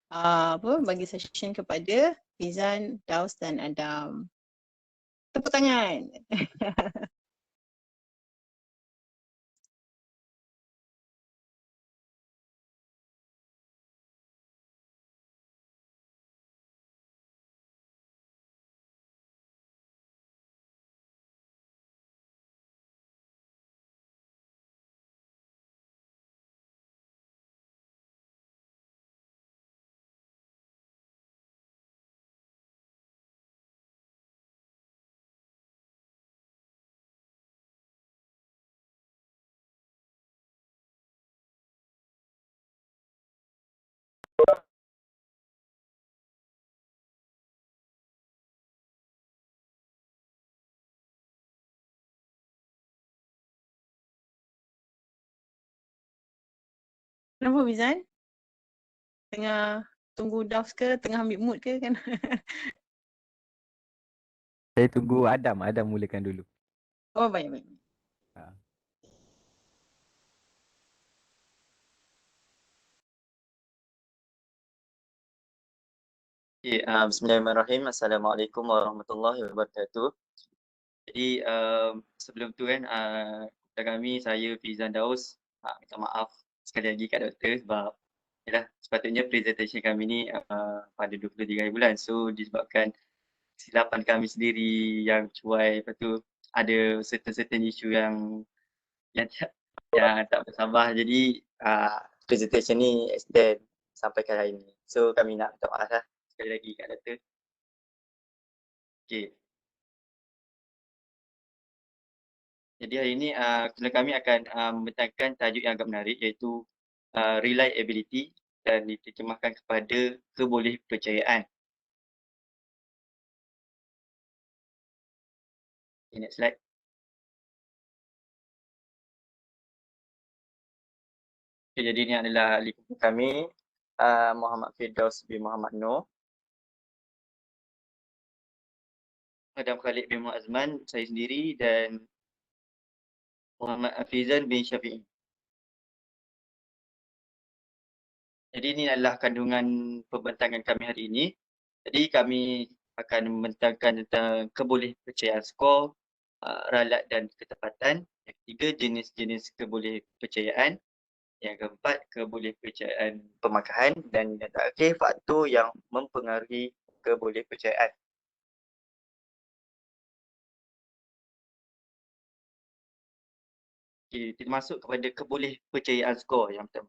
bagi session kepada Fizan, Daus dan Adam. Tepuk tangan. Kenapa Fizan? Tengah tunggu Daus ke? Tengah ambil mood ke kan? Saya tunggu Adam. Adam mulakan dulu. Oh baik. Ha. Okay, Bismillahirrahmanirrahim. Assalamualaikum warahmatullahi wabarakatuh. Jadi sebelum tu kan kepada kami, saya Fizan Daus, minta maaf sekali lagi kat doktor sebab yalah, sepatutnya presentation kami ni pada 23 hari bulan. So disebabkan kesilapan kami sendiri yang cuai, lepas tu ada certain isu yang tak bersabar, jadi presentation ni extend sampai ke hari ni. So kami nak minta maaf lah sekali lagi kat doktor. Okay. Jadi hari ini kami akan membentangkan tajuk yang agak menarik, iaitu reliability dan diterjemahkan kepada kebolehpercayaan. Okay, next slide. Okay, jadi ini adalah ahli kumpul kami, Muhammad Firdaus bin Muhammad Noor, Adam Khalid bin Muhammad Azman, saya sendiri, dan Muhammad Afizan bin Syafi'i. Jadi ini adalah kandungan pembentangan kami hari ini. Jadi kami akan membentangkan tentang kebolehpercayaan skor, ralat dan ketepatan. Yang ketiga, jenis-jenis kebolehpercayaan. Yang keempat, kebolehpercayaan pemakahan. Dan yang terakhir, faktor yang mempengaruhi kebolehpercayaan. Okay, kita masuk kepada kebolehpercayaan skor yang pertama.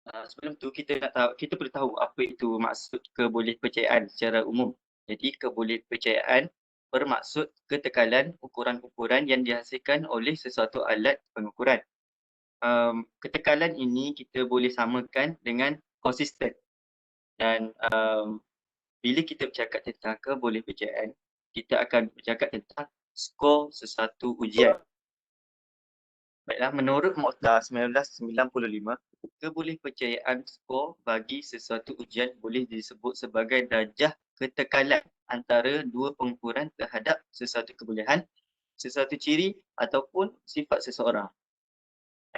Sebelum tu kita perlu tahu apa itu maksud kebolehpercayaan secara umum. Jadi kebolehpercayaan bermaksud ketekalan ukuran-ukuran yang dihasilkan oleh sesuatu alat pengukuran. Ketekalan ini kita boleh samakan dengan konsisten. Dan bila kita bercakap tentang kebolehpercayaan, kita akan bercakap tentang skor sesuatu ujian. Baiklah, menurut Muqta 1995, kebolehpercayaan skor bagi sesuatu ujian boleh disebut sebagai darjah ketekalan antara dua pengukuran terhadap sesuatu kebolehan, sesuatu ciri ataupun sifat seseorang.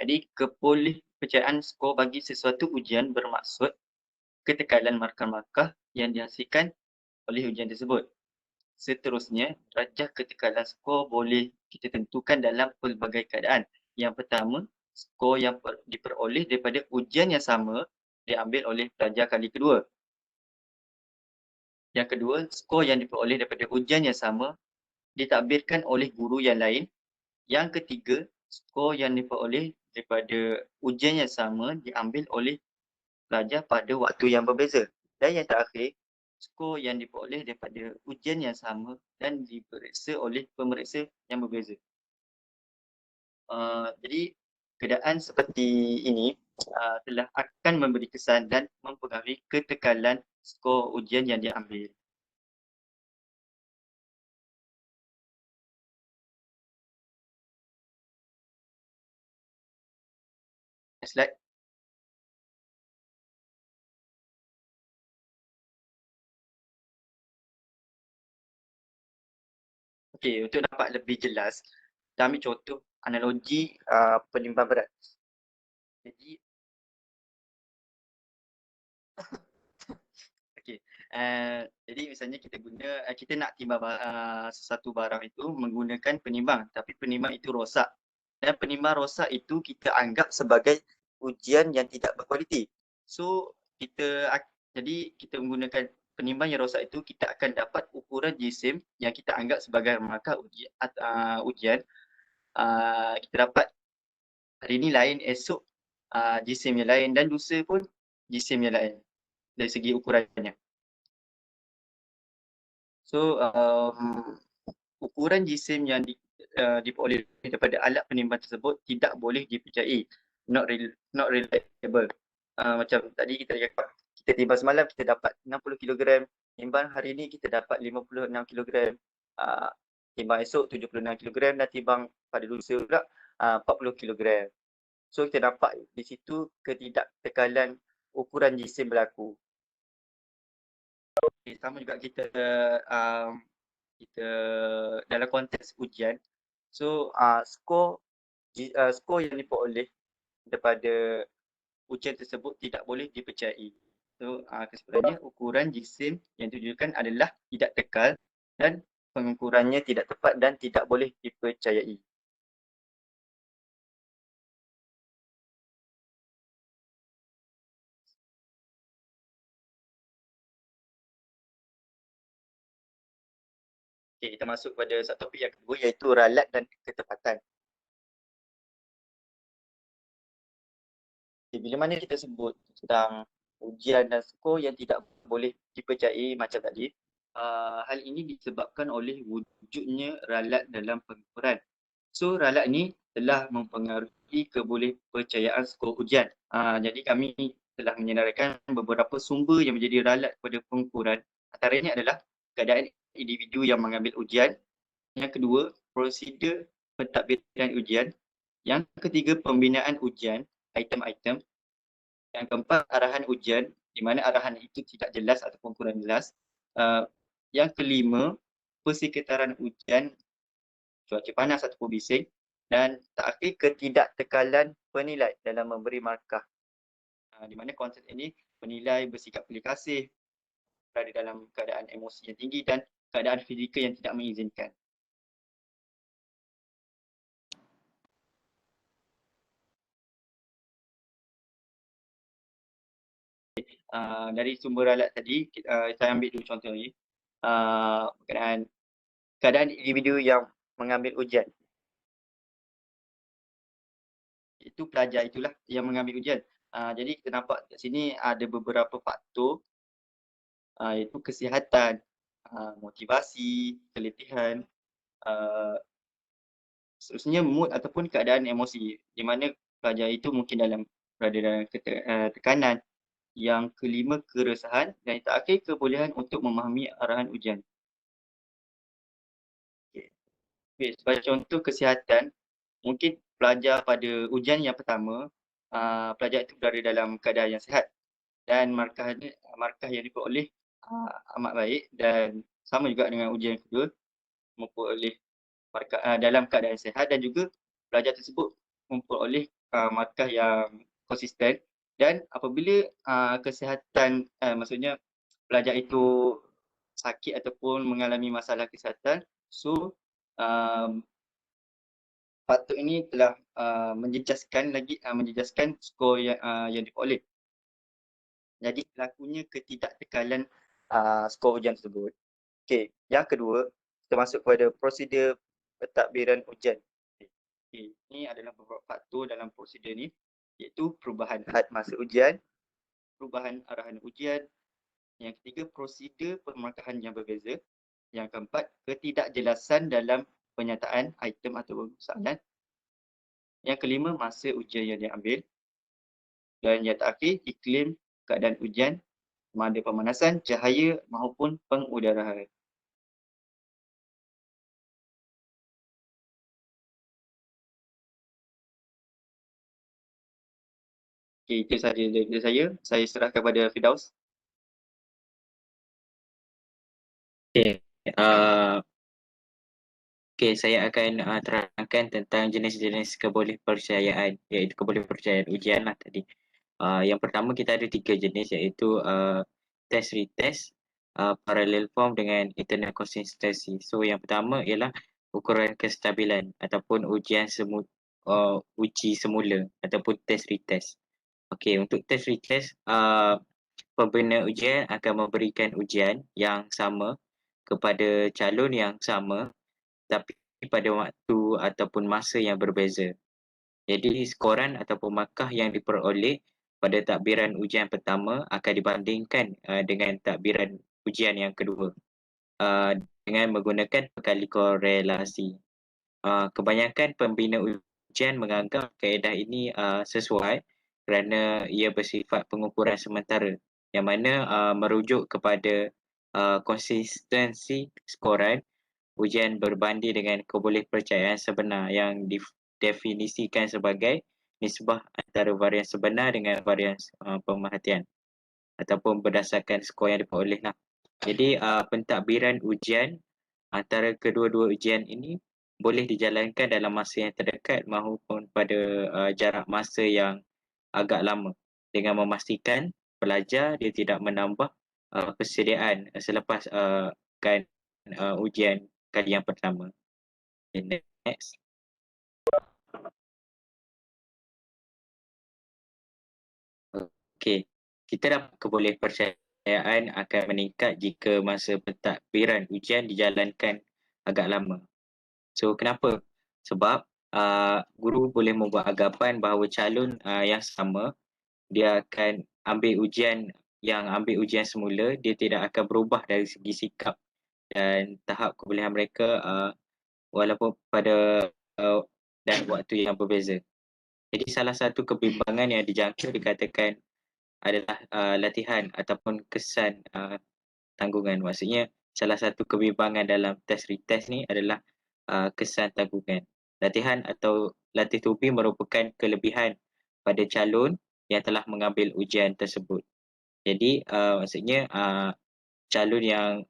Jadi, kebolehpercayaan skor bagi sesuatu ujian bermaksud ketekalan markah-markah yang dihasilkan oleh ujian tersebut. Seterusnya, darjah ketekalan skor boleh kita tentukan dalam pelbagai keadaan. Yang pertama, skor yang diperoleh daripada ujian yang sama diambil oleh pelajar kali kedua. Yang kedua, skor yang diperoleh daripada ujian yang sama ditakbirkan oleh guru yang lain. Yang ketiga, skor yang diperoleh daripada ujian yang sama diambil oleh pelajar pada waktu yang berbeza. Dan yang terakhir, skor yang diperoleh daripada ujian yang sama dan diperiksa oleh pemeriksa yang berbeza. Jadi keadaan seperti ini telah akan memberi kesan dan mempengaruhi ketekalan skor ujian yang diambil. Next slide. Okey, untuk dapat lebih jelas, kita ambil contoh analogi penimbang berat. Jadi Jadi misalnya kita nak timbang sesuatu barang itu menggunakan penimbang, tapi penimbang itu rosak. Dan penimbang rosak itu kita anggap sebagai ujian yang tidak berkualiti. So jadi kita menggunakan penimbang yang rosak itu, kita akan dapat ukuran jisim yang kita anggap sebagai markah ujian. Kita dapat hari ini lain, esok jisim yang lain, dan lusa pun jisim yang lain dari segi ukurannya. So ukuran jisim yang diperoleh daripada alat penimbang tersebut tidak boleh dipercayai, not reliable. Macam tadi kita cakap, kita timbang semalam kita dapat 60 kg, timbang hari ini kita dapat 56 kg, timbang esok 76 kg, dan timbang pada lusa pula 40 kg. So kita nampak di situ ketidaktekalan ukuran jisim berlaku. Sama juga kita dalam konteks ujian. So skor yang diperoleh daripada ujian tersebut tidak boleh dipercayai. So kesimpulannya, ukuran jisim yang ditujukan adalah tidak kekal dan pengukurannya tidak tepat dan tidak boleh dipercayai. Okay, kita masuk pada satu topik yang kedua, iaitu ralat dan ketepatan. Okay, bila mana kita sebut tentang ujian dan skor yang tidak boleh dipercayai macam tadi, hal ini disebabkan oleh wujudnya ralat dalam pengukuran. So ralat ini telah mempengaruhi kebolehpercayaan skor ujian. Jadi kami telah menyenaraikan beberapa sumber yang menjadi ralat pada pengukuran. Antaranya adalah keadaan individu yang mengambil ujian. Yang kedua, prosedur pentadbiran ujian. Yang ketiga, pembinaan ujian, item-item. Yang keempat, arahan ujian, di mana arahan itu tidak jelas ataupun kurang jelas. Yang kelima, persekitaran ujian, cuaca panas ataupun bising. Dan terakhir, ketidaktekalan penilai dalam memberi markah. Di mana konsep ini, penilai bersikap pilih kasih, berada dalam keadaan emosi yang tinggi dan keadaan fizikal yang tidak mengizinkan. Dari sumber ralat tadi, saya ambil dulu contoh ni. Berkenaan keadaan individu yang mengambil ujian. Itu pelajar itulah yang mengambil ujian. Jadi kita nampak kat sini ada beberapa faktor, iaitu kesihatan, motivasi, keletihan, seterusnya mood ataupun keadaan emosi, di mana pelajar itu mungkin berada dalam tekanan. Yang kelima, keresahan, dan yang terakhir, kebolehan untuk memahami arahan ujian. Okay, sebagai contoh kesihatan, mungkin pelajar pada ujian yang pertama, pelajar itu berada dalam keadaan yang sihat dan markah yang diperoleh amat baik, dan sama juga dengan ujian yang kedua, memperoleh markah dalam keadaan sihat, dan juga pelajar tersebut memperoleh markah yang konsisten. Dan apabila kesihatan, maksudnya pelajar itu sakit ataupun mengalami masalah kesihatan, so faktor ini telah menjejaskan skor yang diperoleh. Jadi berlakunya ketidaktekalan skor ujian tersebut. Okey, yang kedua, kita masuk kepada prosedur pentadbiran ujian. Okay, ini adalah beberapa faktor dalam prosedur ni, iaitu perubahan had masa ujian, perubahan arahan ujian. Yang ketiga, prosedur pemarkahan yang berbeza. Yang keempat, ketidakjelasan dalam penyataan item atau soalan. Yang kelima, masa ujian yang diambil. Dan yang terakhir, iklim keadaan ujian, sama ada pemanasan, cahaya maupun pengudaraan. Okay, itu sahaja dari saya. Saya serahkan kepada Firdaus. Okay, saya akan terangkan tentang jenis-jenis kebolehpercayaan, iaitu kebolehpercayaan ujian lah tadi. Yang pertama kita ada 3 jenis, iaitu test retest, parallel form dengan internal consistency. So yang pertama ialah ukuran kestabilan ataupun uji semula ataupun test retest. Okey, untuk test retest, pembina ujian akan memberikan ujian yang sama kepada calon yang sama tapi pada waktu ataupun masa yang berbeza. Jadi skoran ataupun markah yang diperoleh pada takbiran ujian pertama akan dibandingkan dengan takbiran ujian yang kedua dengan menggunakan perkali korelasi. Kebanyakan pembina ujian menganggap kaedah ini sesuai kerana ia bersifat pengukuran sementara yang mana merujuk kepada konsistensi skoran ujian berbanding dengan kebolehpercayaan sebenar yang didefinisikan sebagai nisbah antara varian sebenar dengan varian pemerhatian ataupun berdasarkan skor yang diperoleh lah. Jadi pentadbiran ujian antara kedua-dua ujian ini boleh dijalankan dalam masa yang terdekat maupun pada jarak masa yang agak lama dengan memastikan pelajar dia tidak menambah persediaan selepas ujian kali yang pertama. Okay, next. Okey, kita dapat kebolehpercayaan akan meningkat jika masa pentadbiran ujian dijalankan agak lama. So kenapa? Sebab guru boleh membuat anggapan bahawa calon yang sama dia akan ambil ujian semula, dia tidak akan berubah dari segi sikap dan tahap kebolehan mereka walaupun pada dan waktu yang berbeza. Jadi salah satu kebimbangan yang dijangka dikatakan adalah latihan ataupun kesan tanggungan. Maksudnya salah satu kebimbangan dalam test retest ni adalah kesan tanggungan. Latihan atau latih tubi merupakan kelebihan pada calon yang telah mengambil ujian tersebut. Jadi maksudnya calon yang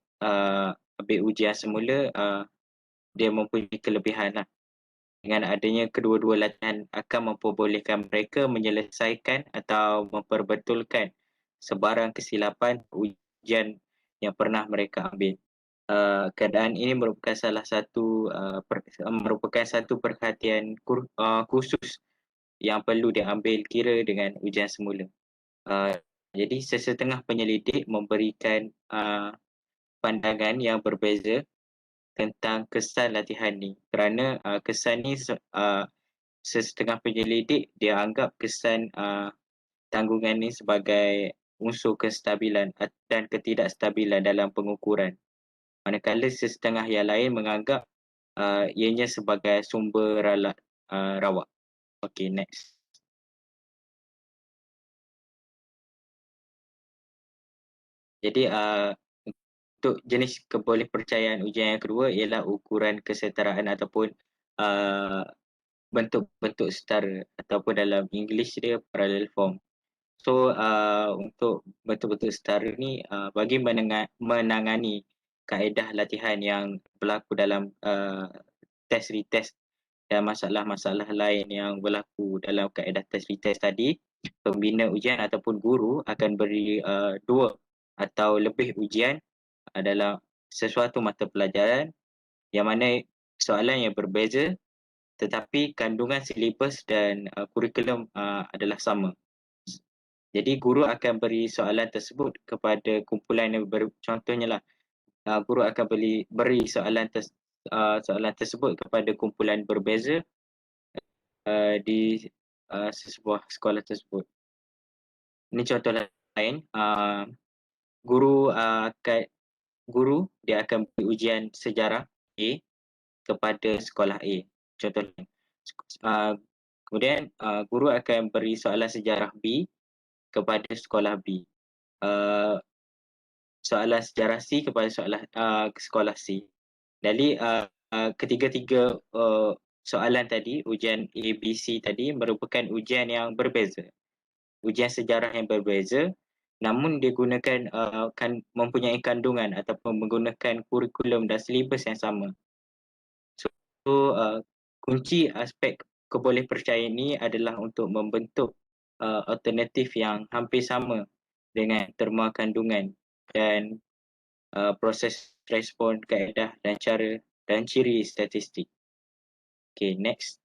ambil ujian semula dia mempunyai kelebihan lah. Dengan adanya kedua-dua latihan akan memperbolehkan mereka menyelesaikan atau memperbetulkan sebarang kesilapan ujian yang pernah mereka ambil. Keadaan ini merupakan merupakan satu perhatian khusus yang perlu diambil kira dengan ujian semula. Jadi sesetengah penyelidik memberikan pandangan yang berbeza tentang kesan latihan ni kerana kesan ni sesetengah penyelidik dia anggap kesan tanggungan ni sebagai unsur kestabilan dan ketidakstabilan dalam pengukuran, manakala sesetengah yang lain menganggap ianya sebagai sumber rawak. Okay, next. Jadi untuk jenis kebolehpercayaan ujian yang kedua ialah ukuran kesetaraan ataupun bentuk-bentuk setara ataupun dalam English dia parallel form. So untuk bentuk-bentuk setara ni bagi menangani kaedah latihan yang berlaku dalam test retest dan masalah-masalah lain yang berlaku dalam kaedah test retest tadi, pembina ujian ataupun guru akan beri 2 atau lebih ujian dalam sesuatu mata pelajaran yang mana soalan yang berbeza tetapi kandungan silibus dan kurikulum adalah sama. Jadi guru akan beri soalan tersebut kepada kumpulan yang contohnya lah guru akan beri soalan tersebut kepada kumpulan berbeza di sebuah sekolah tersebut. Ini contoh lain, guru dia akan beri ujian sejarah A kepada sekolah A. Contohnya. Kemudian guru akan beri soalan sejarah B kepada sekolah B. Soalan sejarah C kepada sekolah C. Jadi ketiga-tiga soalan tadi, ujian A, B, C tadi merupakan ujian yang berbeza. Ujian sejarah yang berbeza namun digunakan mempunyai kandungan ataupun menggunakan kurikulum dan silibus yang sama. So kunci aspek kebolehpercayaan ini adalah untuk membentuk alternatif yang hampir sama dengan terma kandungan dan proses respon, kaedah dan cara dan ciri statistik. Okay, next.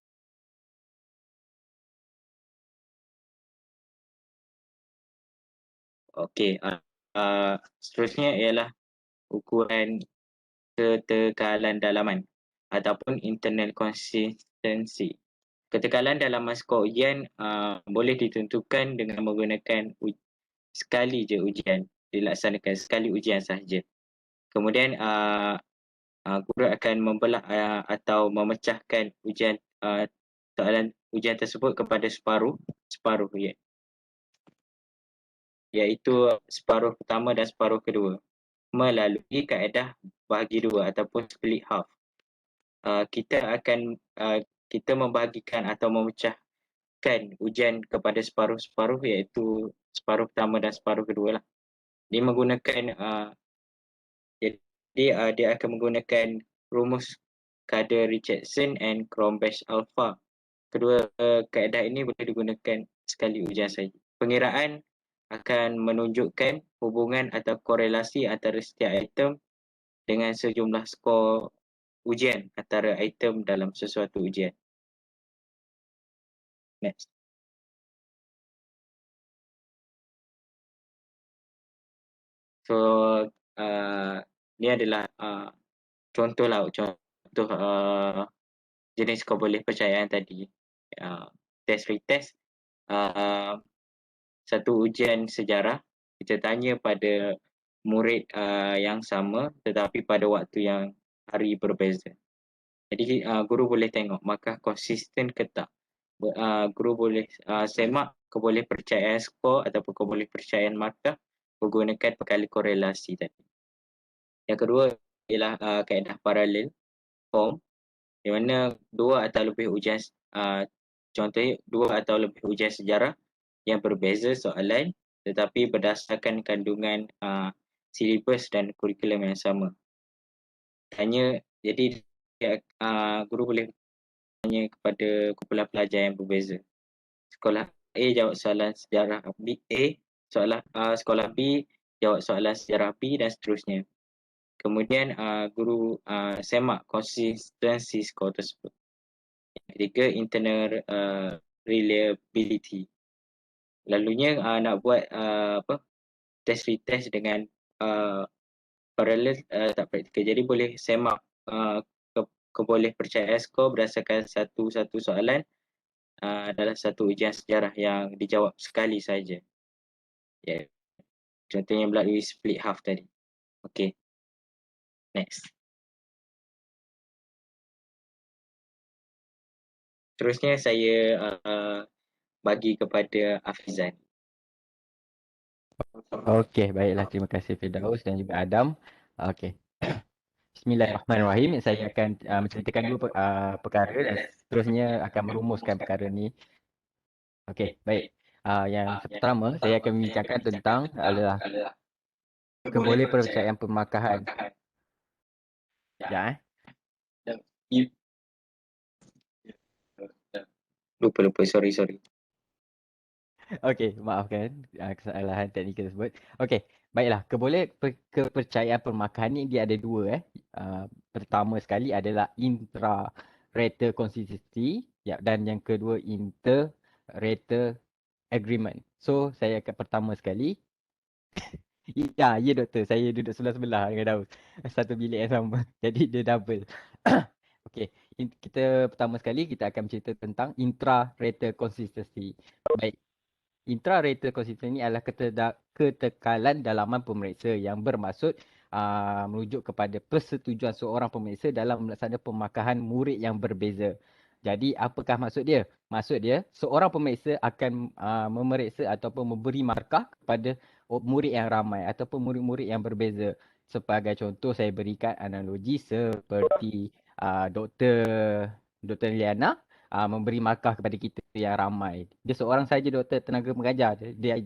Okay, seterusnya ialah ukuran ketekalan dalaman ataupun internal consistency. Ketekalan dalaman skor ujian boleh ditentukan dengan menggunakan sekali je ujian, dilaksanakan sekali ujian sahaja. Kemudian guru akan membelah atau memecahkan ujian soalan ujian tersebut kepada separuh ya, iaitu separuh pertama dan separuh kedua melalui kaedah bahagi dua ataupun split half. Kita membahagikan atau memecahkan ujian kepada separuh-separuh, iaitu separuh pertama dan separuh kedua lah. Dia menggunakan dia akan menggunakan rumus kadar Richardson and Cronbach alpha. Kedua kaedah ini boleh digunakan sekali ujian saja. Pengiraan akan menunjukkan hubungan atau korelasi antara setiap item dengan sejumlah skor ujian antara item dalam sesuatu ujian. Next. So ni adalah contoh jenis kebolehpercayaan tadi. Test retest, satu ujian sejarah, kita tanya pada murid yang sama tetapi pada waktu yang hari berbeza. Jadi guru boleh tengok markah konsisten ke tak. Guru boleh semak kebolehpercayaan skor ataupun kebolehpercayaan markah menggunakan perkali korelasi tadi. Yang kedua ialah kaedah paralel form, di mana dua atau lebih ujian contohnya dua atau lebih ujian sejarah yang berbeza soalan tetapi berdasarkan kandungan silibus dan kurikulum yang sama. Jadi guru boleh tanya kepada kumpulan pelajar yang berbeza. Sekolah A jawab soalan sejarah B, sekolah B jawab soalan sejarah B dan seterusnya. Kemudian guru semak konsistensi skor tersebut. Yang ketiga, internal reliability. Lalunya nak buat test retest dengan parallel tak praktikal. Jadi boleh semak kebolehpercayaan skor berdasarkan satu soalan dalam satu ujian sejarah yang dijawab sekali saja. Yeah. Contohnya melalui split half tadi. Okay. Next. Terusnya saya bagi kepada Afizan. Okey, baiklah. Terima kasih Firdaus dan juga Adam. Okey. Bismillahirrahmanirrahim. Saya akan menceritakan dua perkara dan seterusnya akan merumuskan perkara ni. Okey, baik. Yang pertama, saya akan membincangkan tentang adalah kebolehpercayaan pemarkahan. Ya, Lupa, sorry. Okey, maafkan kesalahan teknikal tersebut. Okey, baiklah. Kepercayaan pemarkahan ni dia ada dua. Pertama sekali adalah intra-rater consistency, ya, dan yang kedua inter-rater agreement. So, saya akan pertama sekali. Ya, doktor. Saya duduk sebelah-sebelah dengan Daus. Satu bilik yang sama. Jadi dia double. Okey, kita pertama sekali kita akan bercerita tentang intra-rater consistency. Baik. Intra-rater consistency ini adalah ketekalan dalaman pemeriksa yang bermaksud merujuk kepada persetujuan seorang pemeriksa dalam melaksanakan pemarkahan murid yang berbeza. Jadi apakah maksud dia? Maksud dia seorang pemeriksa akan memeriksa ataupun memberi markah kepada murid yang ramai ataupun murid-murid yang berbeza. Sebagai contoh saya berikan analogi seperti Dr. Liana memberi markah kepada kita yang ramai. Dia seorang saja doktor tenaga mengajar. Dia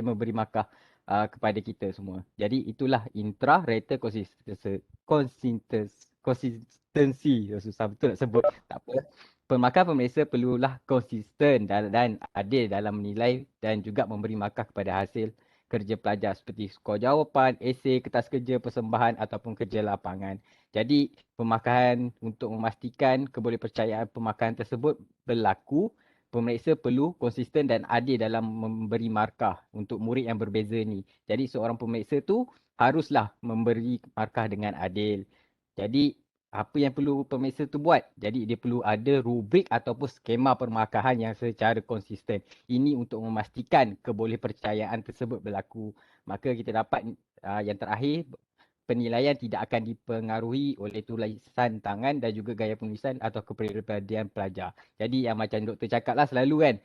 memberi markah kepada kita semua. Jadi itulah intra-rater consistency. Susah betul nak sebut. Tak apa. Pemarkah pemeriksa perlulah konsisten dan adil dalam menilai dan juga memberi markah kepada hasil kerja pelajar seperti skor jawapan, esei, kertas kerja, persembahan ataupun kerja lapangan. Jadi pemarkahan untuk memastikan kebolehpercayaan pemarkahan tersebut berlaku, pemeriksa perlu konsisten dan adil dalam memberi markah untuk murid yang berbeza ni. Jadi seorang pemeriksa tu haruslah memberi markah dengan adil. Jadi apa yang perlu pemeriksa tu buat? Jadi dia perlu ada rubrik ataupun skema permarkahan yang secara konsisten. Ini untuk memastikan kebolehpercayaan tersebut berlaku. Maka kita dapat yang terakhir, penilaian tidak akan dipengaruhi oleh tulisan tangan dan juga gaya penulisan atau kepribadian pelajar. Jadi yang macam doktor cakap lah selalu kan,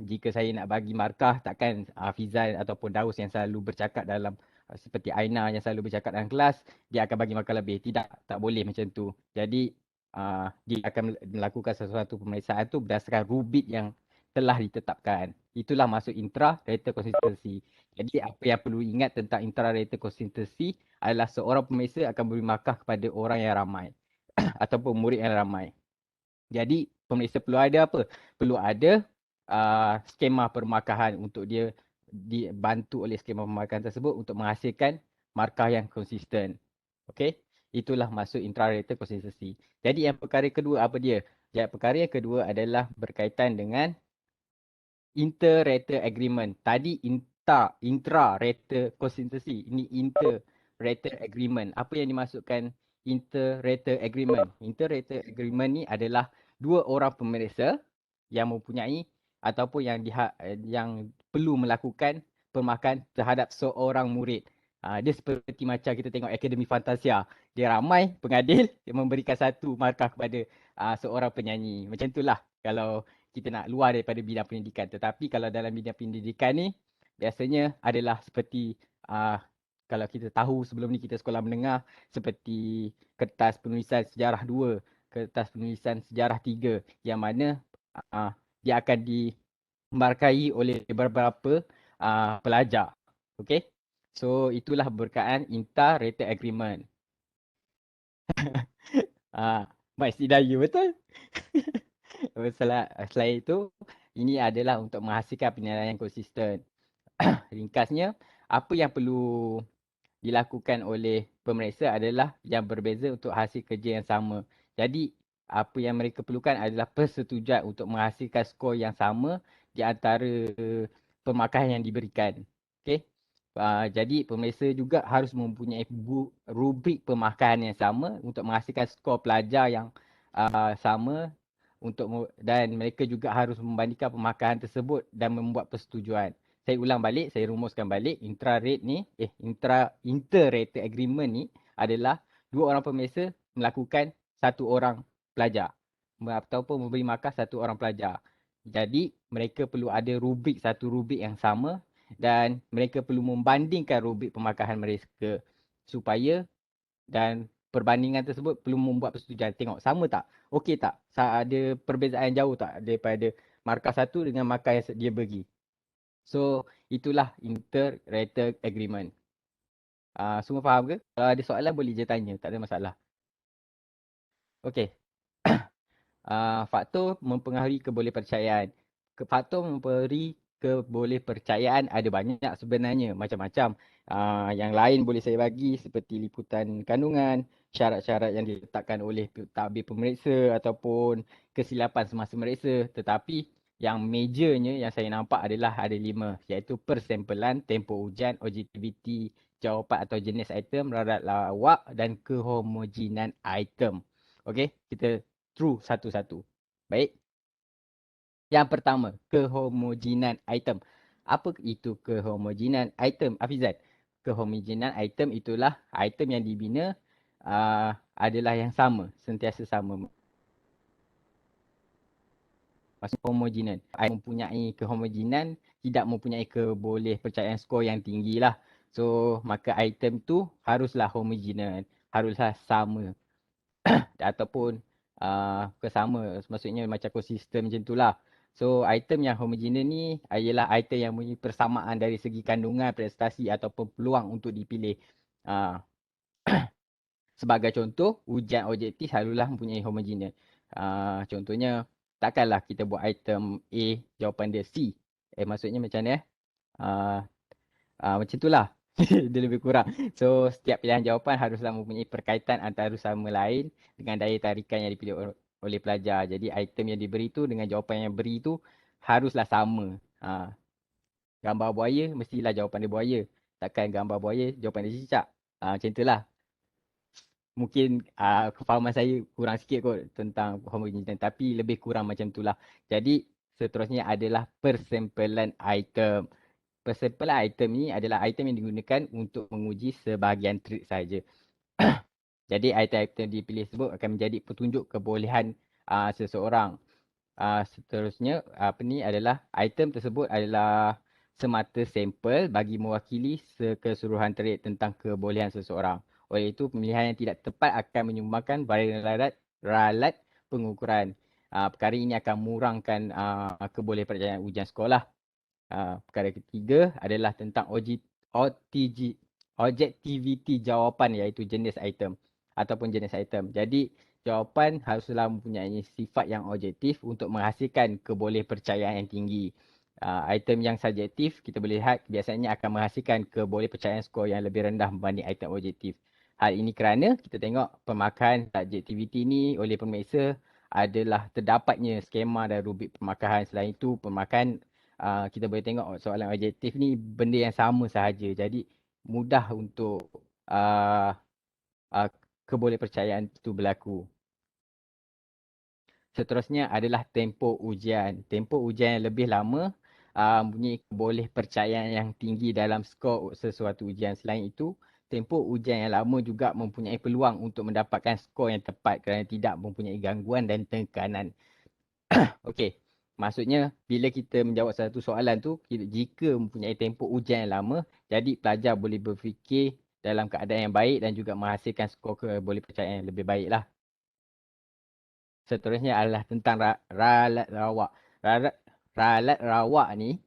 jika saya nak bagi markah, takkan Hafizan ataupun Daus yang selalu bercakap dalam seperti Aina yang selalu bercakap dalam kelas, dia akan bagi markah lebih. Tidak, tak boleh macam tu. Jadi dia akan melakukan sesuatu pemeriksaan tu berdasarkan rubrik yang telah ditetapkan. Itulah maksud intra-rater consistency. Jadi apa yang perlu ingat tentang intra-rater consistency adalah seorang pemeriksa akan beri markah kepada orang yang ramai ataupun murid yang ramai. Jadi pemeriksa perlu ada apa? Perlu ada skema permarkahan untuk dia dibantu oleh skema permarkahan tersebut untuk menghasilkan markah yang konsisten. Okey? Itulah maksud intra-rater consistency. Jadi yang perkara kedua apa dia? Yang perkara yang kedua adalah berkaitan dengan inter-rater agreement. Tadi intra-rater consistency. Ini inter-rater agreement. Apa yang dimaksudkan inter-rater agreement? Inter-rater agreement ni adalah dua orang pemeriksa yang mempunyai ataupun yang perlu melakukan permarkahan terhadap seorang murid. Dia seperti macam kita tengok Akademi Fantasia. Dia ramai pengadil yang memberikan satu markah kepada seorang penyanyi. Macam itulah kalau kita nak luar daripada bidang pendidikan. Tetapi kalau dalam bidang pendidikan ni, biasanya adalah seperti kalau kita tahu sebelum ni kita sekolah menengah, seperti kertas penulisan sejarah 2, kertas penulisan sejarah 3, yang mana dia akan dimarkai oleh beberapa pelajar. Okay? So itulah berkaitan inter-rater agreement. Mak Daya betul? Selain itu, ini adalah untuk menghasilkan penilaian konsisten. Ringkasnya, apa yang perlu dilakukan oleh pemeriksa adalah yang berbeza untuk hasil kerja yang sama. Jadi, apa yang mereka perlukan adalah persetujuan untuk menghasilkan skor yang sama di antara pemarkahan yang diberikan. Okey. Jadi, pemeriksa juga harus mempunyai rubrik pemarkahan yang sama untuk menghasilkan skor pelajar yang sama dan mereka juga harus membandingkan pemarkahan tersebut dan membuat persetujuan. Saya ulang balik, saya rumuskan balik, inter-rater agreement ni adalah dua orang pemeriksa melakukan satu orang pelajar ataupun memberi markah satu orang pelajar. Jadi mereka perlu ada satu rubrik yang sama dan mereka perlu membandingkan rubrik pemarkahan mereka supaya dan perbandingan tersebut perlu membuat persetujuan. Tengok sama tak? Okey tak? Ada perbezaan jauh tak daripada markah satu dengan markah yang dia bagi? So, itulah inter-rater agreement. Semua faham ke? Kalau ada soalan boleh je tanya, tak ada masalah. Okey. Faktor mempengaruhi kebolehpercayaan. Faktor mempengaruhi kebolehpercayaan ada banyak sebenarnya, macam-macam. Yang lain boleh saya bagi seperti liputan kandungan, syarat-syarat yang diletakkan oleh tabir pemeriksa ataupun kesilapan semasa meriksa. Tetapi yang majornya yang saya nampak adalah ada 5, iaitu persempelan, tempoh ujian, objektiviti jawapan atau jenis item, radat lawak dan kehomogenan item. Okey, kita through satu-satu. Baik. Yang pertama, kehomogenan item. Apa itu kehomogenan item, Hafizan? Kehomogenan item itulah item yang dibina adalah yang sama, sentiasa sama. Maksud homogenan. Mempunyai kehomogenan, tidak mempunyai kebolehpercayaan skor yang tinggi lah. So, maka item tu haruslah homogenan, haruslah sama. Ataupun kesama, maksudnya macam konsisten macam tu lah. So item yang homogenan ni ialah item yang mempunyai persamaan dari segi kandungan, prestasi ataupun peluang untuk dipilih. Sebagai contoh, ujian objektif selalulah mempunyai homogenan. Contohnya, takkanlah kita buat item A, jawapan dia C. Maksudnya macam ni Macam itulah. Dia lebih kurang. So setiap pilihan jawapan haruslah mempunyai perkaitan antara sama lain dengan daya tarikan yang dipilih oleh pelajar. Jadi item yang diberi tu dengan jawapan yang beri tu haruslah sama. Gambar buaya mestilah jawapan dia buaya. Takkan gambar buaya jawapan dia cicak. Macam itulah. Mungkin kefahaman saya kurang sikit kot tentang homogeneity, tapi lebih kurang macam itulah. Jadi seterusnya adalah persempelan item. Persempelan item ni adalah item yang digunakan untuk menguji sebahagian trik saja. Jadi item-item dipilih tersebut akan menjadi petunjuk kebolehan seseorang. Seterusnya adalah item tersebut adalah semata sampel bagi mewakili keseluruhan trik tentang kebolehan seseorang. Oleh itu, pemilihan yang tidak tepat akan menyumbangkan varian ralat pengukuran. Perkara ini akan mengurangkan kebolehpercayaan ujian sekolah. Perkara ketiga adalah tentang objektiviti jawapan, iaitu jenis item ataupun jenis item. Jadi, jawapan haruslah mempunyai sifat yang objektif untuk menghasilkan kebolehpercayaan yang tinggi. Item yang subjektif, kita boleh lihat biasanya akan menghasilkan kebolehpercayaan skor yang lebih rendah berbanding item objektif. Hal ini kerana kita tengok pemakaian subjektiviti ini oleh pemeriksa adalah terdapatnya skema dan rubrik pemakaian. Selain itu, pemakaian kita boleh tengok soalan objektif ni benda yang sama sahaja. Jadi mudah untuk kebolehpercayaan itu berlaku. Seterusnya adalah tempoh ujian. Tempoh ujian yang lebih lama mempunyai kebolehpercayaan yang tinggi dalam skor sesuatu ujian. Selain itu, tempoh ujian yang lama juga mempunyai peluang untuk mendapatkan skor yang tepat kerana tidak mempunyai gangguan dan tekanan. Okey, maksudnya bila kita menjawab satu soalan tu, jika mempunyai tempoh ujian yang lama, jadi pelajar boleh berfikir dalam keadaan yang baik dan juga menghasilkan skor kebolehpercayaan yang lebih baik lah. Seterusnya adalah tentang ralat rawak. Ralat rawak ni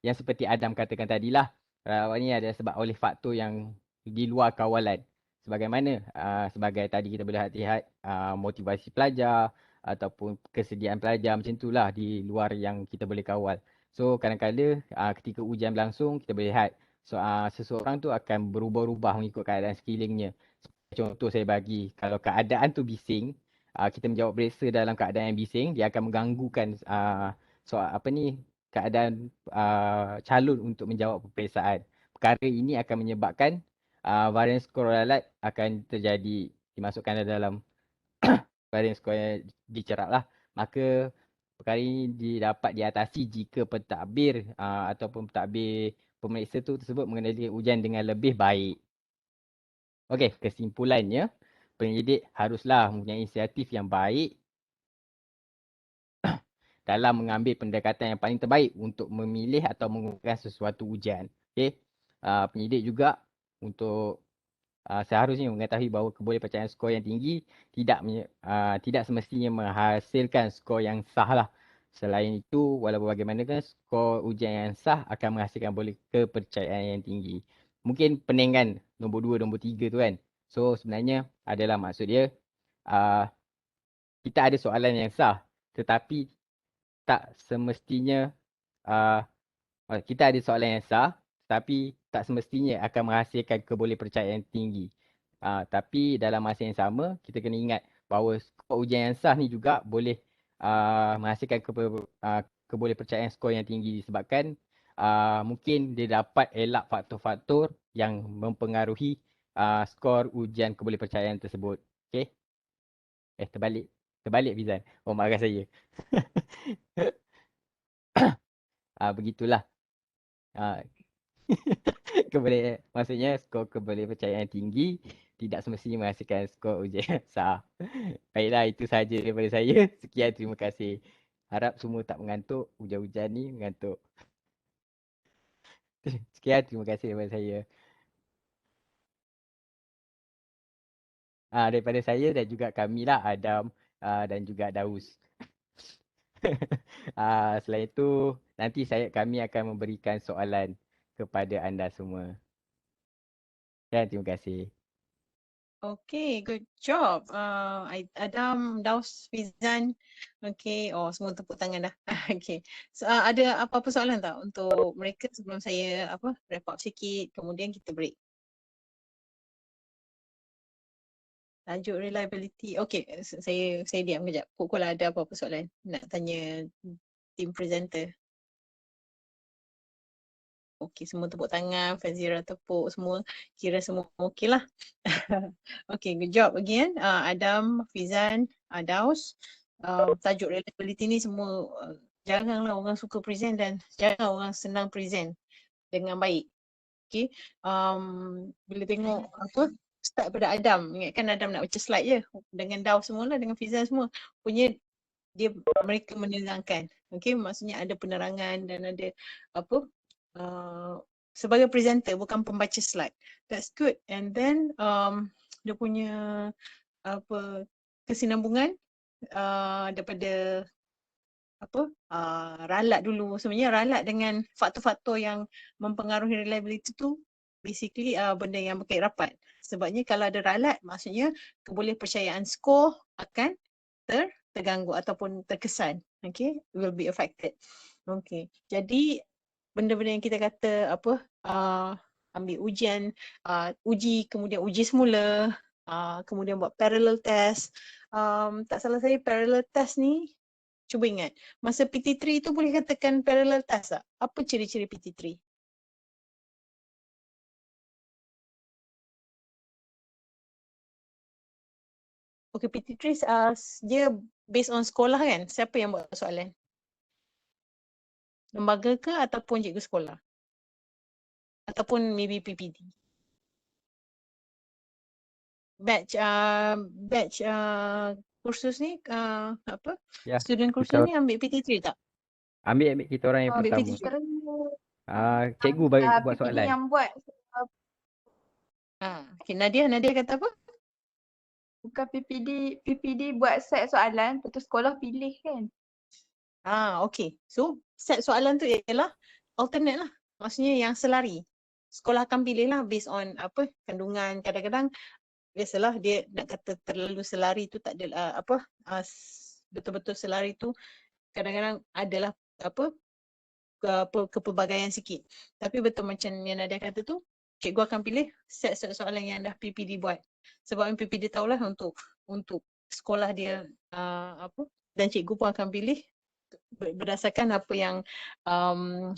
yang seperti Adam katakan tadilah, rawak ni adalah sebab oleh faktor yang di luar kawalan. Sebagaimana sebagai tadi kita boleh lihat motivasi pelajar ataupun kesediaan pelajar, macam itulah di luar yang kita boleh kawal. So kadang-kadang ketika ujian berlangsung kita boleh lihat seseorang tu akan berubah-ubah mengikut keadaan sekelilingnya. Contoh saya bagi, kalau keadaan tu bising, kita menjawab periksa dalam keadaan yang bising, dia akan mengganggukan keadaan calon untuk menjawab peperiksaan. Perkara ini akan menyebabkan varian skor ralat akan terjadi, dimasukkan dalam varian skor yang dicerak lah. Maka perkara ini dapat diatasi jika pentadbir ataupun pentadbir pemeriksa tu tersebut mengenali ujian dengan lebih baik. Okey, kesimpulannya, penyidik haruslah mempunyai inisiatif yang baik dalam mengambil pendekatan yang paling terbaik untuk memilih atau menggunakan sesuatu ujian. Okey, penyidik juga untuk seharusnya mengetahui bahawa kebolehpercayaan skor yang tinggi tidak semestinya menghasilkan skor yang sah lah. Selain itu, walaupun bagaimanapun skor ujian yang sah akan menghasilkan kepercayaan yang tinggi. Mungkin pening kan nombor 2, nombor 3 tu kan. So sebenarnya adalah maksud dia kita ada soalan yang sah, tetapi tak semestinya kita ada soalan yang sah, tapi tak semestinya akan menghasilkan kebolehpercayaan yang tinggi. Tapi dalam masa yang sama, kita kena ingat bahawa skor ujian yang sah ni juga boleh menghasilkan kebolehpercayaan skor yang tinggi disebabkan mungkin dia dapat elak faktor-faktor yang mempengaruhi skor ujian kebolehpercayaan tersebut. Okey? Terbalik. Terbalik Fizan. Oh, maafkan saya. Begitulah. Maksudnya skor kebolehpercayaan tinggi tidak semestinya menghasilkan skor ujian yang sah. Baiklah, itu sahaja daripada saya. Sekian, terima kasih. Harap semua tak mengantuk. Hujan-hujan ni mengantuk. Sekian, terima kasih daripada saya. Daripada saya dan juga kami lah, Adam dan juga Daus. Selain itu, nanti kami akan memberikan soalan kepada anda semua. Dan terima kasih. Okay, good job. Adam, Daus, Fizan. Okay, oh semua tepuk tangan dah. Okay, so, ada apa-apa soalan tak untuk mereka sebelum saya wrap up sikit, kemudian kita break. Tajuk reliability. Okay, saya diam kejap. Pukul ada apa-apa soalan nak tanya tim presenter. Okay, semua tepuk tangan, Fazira tepuk, semua kira semua okey lah. Okay, good job again. Adam, Fizan, Daus. Tajuk reliability ni semua janganlah orang suka present dan jangan orang senang present dengan baik. Okay, bila tengok start pada Adam, ingatkan Adam nak baca slide je dengan Daus semua lah, dengan Fizan semua. Punya mereka menerangkan. Okay, maksudnya ada penerangan dan ada sebagai presenter bukan pembaca slide. That's good. And then dia punya kesinambungan daripada ralat dulu. Sebenarnya ralat dengan faktor-faktor yang mempengaruhi reliability tu basically benda yang berkait rapat. Sebabnya kalau ada ralat, maksudnya kebolehpercayaan skor akan terganggu ataupun terkesan. Okay, will be affected. Okay, jadi benda-benda yang kita kata ambil ujian, uji, kemudian uji semula, kemudian buat parallel test. Tak salah saya parallel test ni, cuba ingat, masa PT3 tu boleh katakan parallel test tak? Apa ciri-ciri PT3? Okay, PT3 dia based on sekolah kan? Siapa yang buat soalan? Lembaga ke ataupun cikgu sekolah? Ataupun maybe PPD? Batch kursus ni Ya, student kursus kita ni ambil PT3 tak? ambil kita orang yang Ambil pertama. PT3. Cikgu bagi buat PPD soalan. yang buat Okay, Nadia kata apa? bukan PPD buat set soalan, lepas tu sekolah pilih kan. Okay. So, set soalan tu ialah alternate lah. Maksudnya yang selari. Sekolah akan pilih lah based on kandungan. Kadang-kadang biasalah dia nak kata terlalu selari tu tak ada betul-betul selari tu kadang-kadang adalah kepelbagaian sikit. Tapi betul macam yang Nadia kata tu, cikgu akan pilih set soalan yang dah PPD buat. Sebab PPD tahulah untuk sekolah dia dan cikgu pun akan pilih berdasarkan apa yang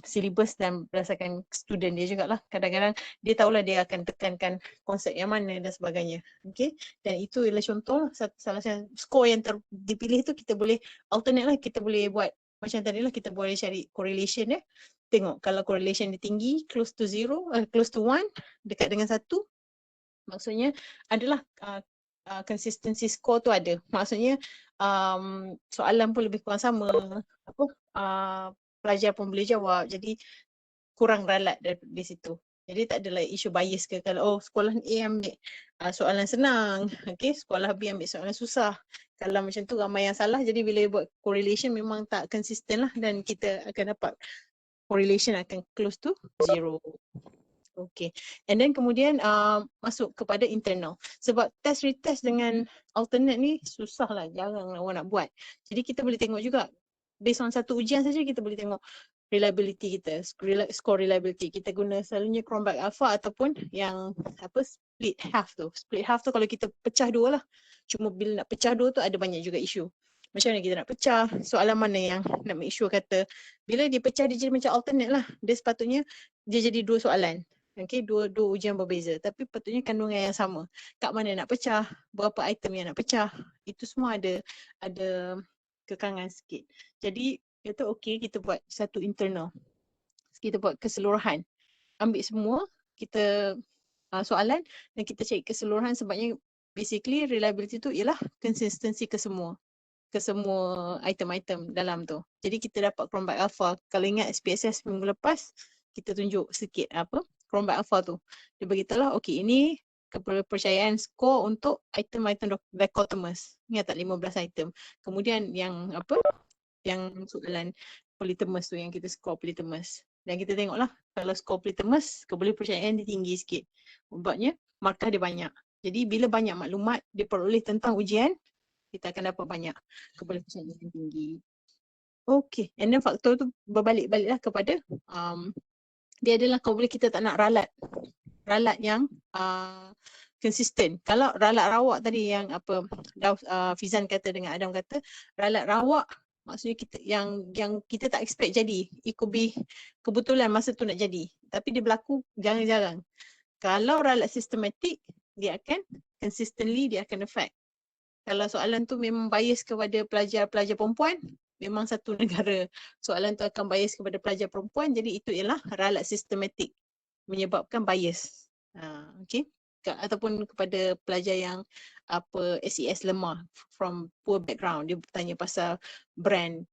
silibus dan berdasarkan student dia jugalah. Kadang-kadang dia tahulah dia akan tekankan konsep yang mana dan sebagainya. Okay, dan itu ialah contoh salah satu skor yang dipilih tu kita boleh alternate lah, kita boleh buat macam tadi lah, kita boleh cari correlation ya. Tengok kalau correlation dia tinggi, close to 0, close to 1, dekat dengan 1, maksudnya adalah consistency score tu ada. Maksudnya soalan pun lebih kurang sama, pelajar pun boleh jawab, jadi kurang ralat dari situ. Jadi tak adalah isu bias ke kalau sekolah A ambil soalan senang, okay, sekolah B ambil soalan susah. Kalau macam tu ramai yang salah, jadi bila buat correlation memang tak konsisten lah dan kita akan dapat correlation akan close to 0. Okay, and then kemudian masuk kepada internal. Sebab test retest dengan alternate ni susah lah, jarang orang nak buat. Jadi kita boleh tengok juga, based on satu ujian saja kita boleh tengok reliability kita, score reliability. Kita guna selalunya Cronbach Alpha ataupun yang split half tu. Split half tu kalau kita pecah dua lah. Cuma bila nak pecah dua tu ada banyak juga isu. Macam mana kita nak pecah, soalan mana yang nak make sure kata bila dia pecah dia jadi macam alternate lah. Dia sepatutnya dia jadi dua soalan. Okay, dua ujian berbeza tapi patutnya kandungan yang sama. Kat mana nak pecah, berapa item yang nak pecah, itu semua ada kekangan sikit. Jadi kata okey kita buat satu internal. Kita buat keseluruhan. Ambil semua kita soalan dan kita cari keseluruhan sebabnya basically reliability tu ialah consistency ke semua item-item dalam tu. Jadi kita dapat Cronbach Alpha. Kalau ingat SPSS minggu lepas kita tunjuk sikit Cronbach Alpha tu. Dia beritahulah okey ini kepercayaan skor untuk item-item dichotomous. Ingat tak 15 item. Kemudian yang yang soalan polythermous tu yang kita skor polythermous. Dan kita tengoklah kalau skor polythermous kebolehpercayaan dia tinggi sikit. Sebabnya markah dia banyak. Jadi bila banyak maklumat diperoleh tentang ujian, kita akan dapat banyak kepercayaan yang tinggi. Okay, and then faktor tu berbalik-baliklah kepada dia adalah kalau boleh kita tak nak ralat yang konsisten. Kalau ralat rawak tadi yang apa Fizan kata dengan Adam kata, ralat rawak maksudnya kita yang kita tak expect jadi. It could be kebetulan masa tu nak jadi. Tapi dia berlaku jarang-jarang. Kalau ralat sistematik, dia akan consistently dia akan affect. Kalau soalan tu memang bias kepada pelajar-pelajar perempuan, memang satu negara soalan tu akan bias kepada pelajar perempuan, jadi itu ialah ralat sistematik menyebabkan bias. Okay. Ataupun kepada pelajar yang apa SES lemah from poor background, dia bertanya pasal brand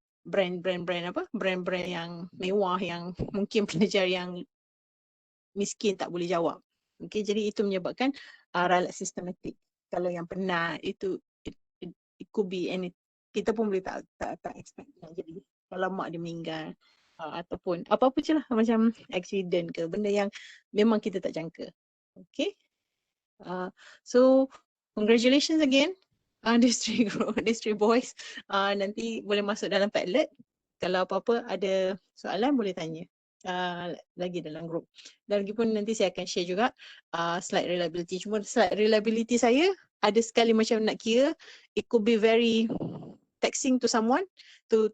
yang mewah yang mungkin pelajar yang miskin tak boleh jawab. Okay, jadi itu menyebabkan ralat sistematik. Kalau yang penat itu it could be any, kita pun boleh tak expect nak jadi. Kalau mak dia meninggal ataupun apa-apa je lah macam accident ke, benda yang memang kita tak jangka. Okay. So congratulations again district boys. Nanti boleh masuk dalam Padlet. Kalau apa-apa ada soalan boleh tanya lagi dalam grup. Dan lagipun nanti saya akan share juga slide reliability. Cuma slide reliability saya ada sekali macam nak kira, it could be very taxing to someone to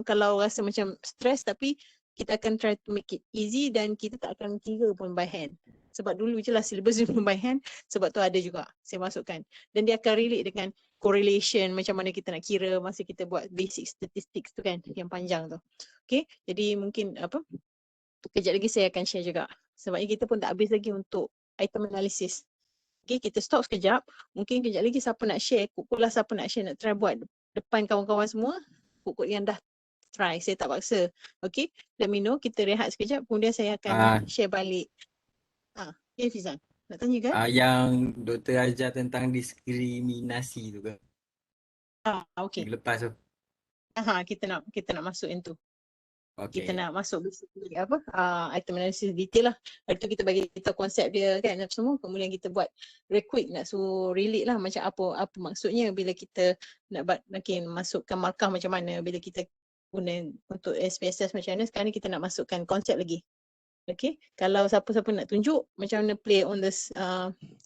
kalau rasa macam stress, tapi kita akan try to make it easy dan kita tak akan kira pun by hand. Sebab dulu je lah syllabus pun by hand, sebab tu ada juga saya masukkan. Dan dia akan relate dengan correlation, macam mana kita nak kira masa kita buat basic statistics tu kan, yang panjang tu. Okay, jadi mungkin kejap lagi saya akan share juga. Sebabnya kita pun tak habis lagi untuk item analysis. Okay, kita stop sekejap. Mungkin kejap lagi siapa nak share, pukul lah siapa nak share, nak try buat depan kawan-kawan semua. Pukul yang dah try, saya tak paksa. Okay, let me know, kita rehat sekejap. Kemudian saya akan share balik. Okay Fizan, nak tanya kan? Yang Dr. ajar tentang diskriminasi tu ke? Okay. Minggu lepas tu. Kita nak masuk yang tu. Okay. Kita nak masuk basically apa item analysis detail lah. Lepas tu kita bagi kita konsep dia kan apa semua, kemudian kita buat real-quick nak suruh relate lah macam apa maksudnya bila kita nak makin masukkan markah macam mana, bila kita guna untuk SPSS macam mana. Sekarang ni kita nak masukkan konsep lagi. Okay, kalau siapa-siapa nak tunjuk macam mana play on this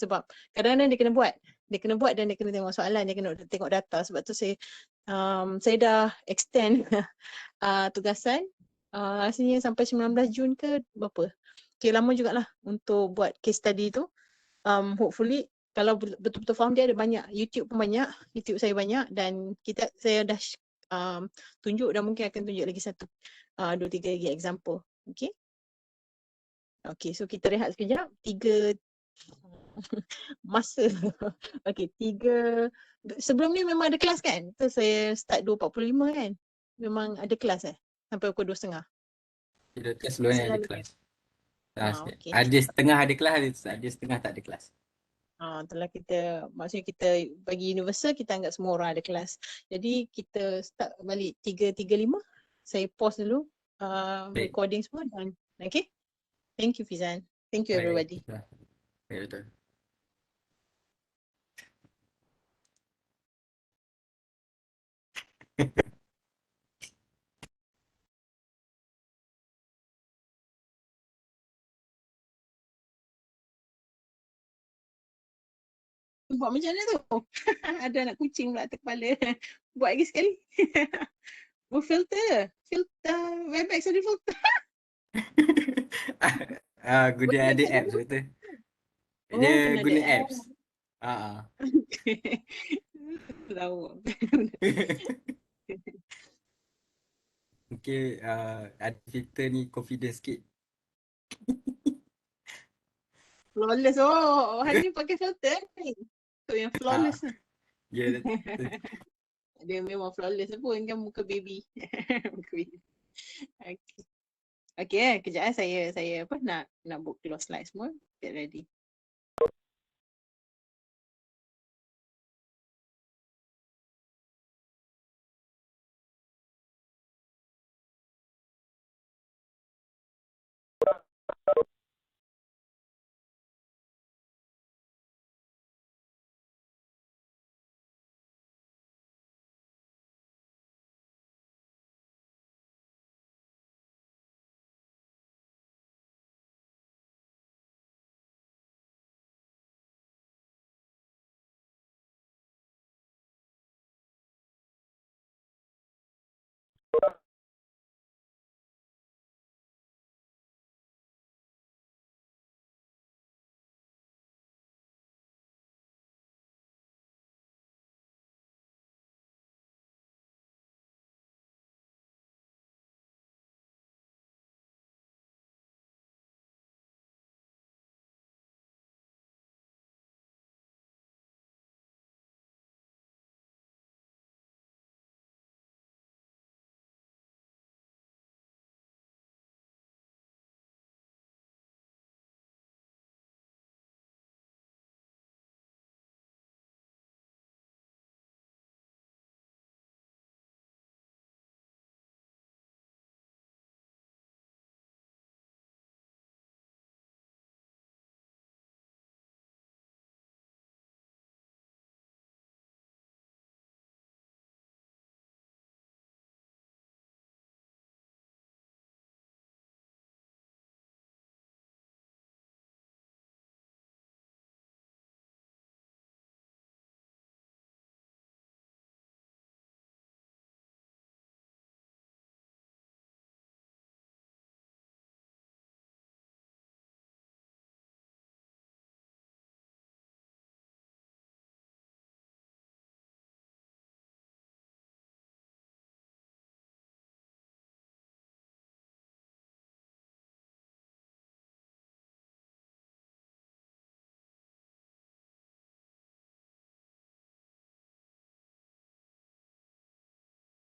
sebab kadang-kadang dia kena buat dan dia kena tengok soalan, dia kena tengok data. Sebab tu saya dah extend tugasan rasanya sampai 19 Jun ke berapa. Okay, lama jugalah untuk buat case study tu. Hopefully kalau betul-betul faham, dia ada banyak, YouTube pun banyak, YouTube saya banyak, dan saya dah tunjuk dan mungkin akan tunjuk lagi satu 2-3 lagi example. Okay. Okay, so kita rehat sekejap. 3 masa. Okay, 3. Sebelum ni memang ada kelas kan? So saya start 2.45 kan? Memang ada kelas sampai pukul 2.30. Doktor sebelum ni ada Selalu kelas. okay. Ada setengah ada kelas, ada setengah tak ada kelas. Itulah maksudnya kita bagi universal, kita anggap semua orang ada kelas. Jadi kita start balik 3.35. Saya pause dulu recording semua dan okay. Thank you Fizan. Thank you everybody. Baik, betul. Buat macam mana tu? Ada anak kucing pula atas kepala. Buat lagi sekali. Filter. Webex ada filter. Guna ada apps betul. Dia guna apps. Lawak. Mungkin ada filter ni confidence sikit. Flawless. Hari ni pakai filter ni. Tu yang flawless ni. Ya, Dia memang flawless pun kan muka baby. Muka baby. Okay. Okay, kejap saya nak book close slide semua. Get ready.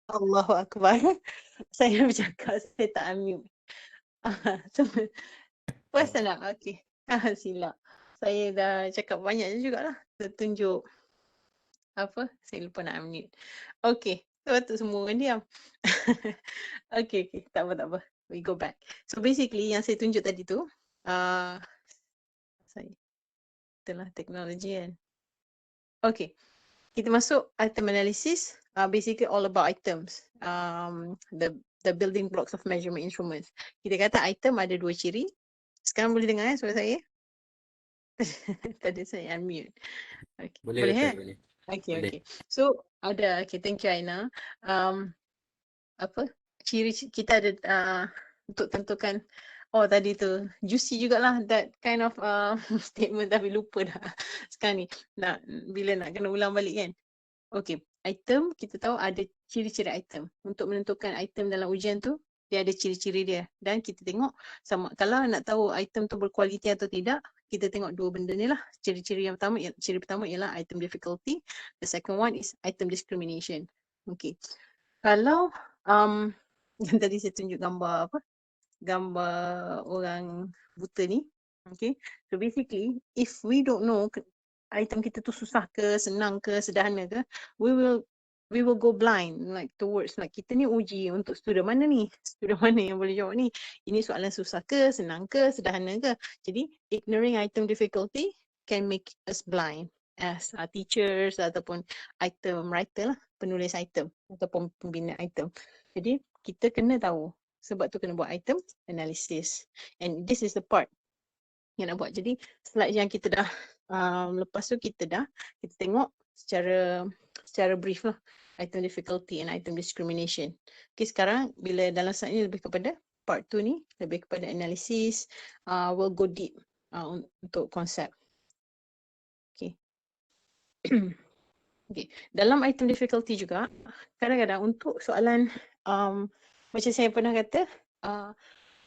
Allahu Akbar. Saya bercakap, saya tak unmute. So, puas tak? Okey. Silap. Saya dah cakap banyak jugalah. Tertunjuk apa? Saya lupa nak unmute. Okey. Patut semua orang diam. Okey, okey. Tak apa, tak apa. We go back. So basically yang saya tunjuk tadi tu, saya itulah teknologi kan. Okay, kita masuk item analysis. Basically all about items. The building blocks of measurement instruments. Kita kata item ada dua ciri. Sekarang boleh dengar suara saya? Tadi saya unmute. Okay. Boleh Boleh betul, eh? boleh. Okay, Boleh. okay. So ada, okay, thank you Aina. Apa? Ciri kita ada untuk tentukan. Oh tadi tu juicy jugalah that kind of statement, tapi lupa dah sekarang ni. Bila nak kena ulang balik kan. Okay, item kita tahu ada ciri-ciri item. Untuk menentukan item dalam ujian tu, dia ada ciri-ciri dia. Dan kita tengok sama, kalau nak tahu item tu berkualiti atau tidak, kita tengok dua benda ni lah. Ciri-ciri yang pertama, ciri pertama ialah item difficulty. The second one is item discrimination. Okay. Kalau yang tadi saya tunjuk gambar apa? Gambar orang buta ni. Okay. So basically, if we don't know item kita tu susah ke, senang ke, sederhana ke, we will go blind like towards like kita ni uji untuk student mana ni? Student mana yang boleh jawab ni? Ini soalan susah ke, senang ke, sederhana ke? Jadi ignoring item difficulty can make us blind as teachers ataupun item writer lah, penulis item ataupun pembina item. Jadi kita kena tahu, sebab tu kena buat item analysis. And this is the part yang nak buat. Jadi slide yang kita dah lepas tu kita tengok secara brief lah item difficulty and item discrimination. Okay, sekarang bila dalam slide ni lebih kepada part 2 ni, lebih kepada analysis, we'll go deep untuk konsep. Okay. Okay. Dalam item difficulty juga, kadang-kadang untuk soalan macam saya pernah kata,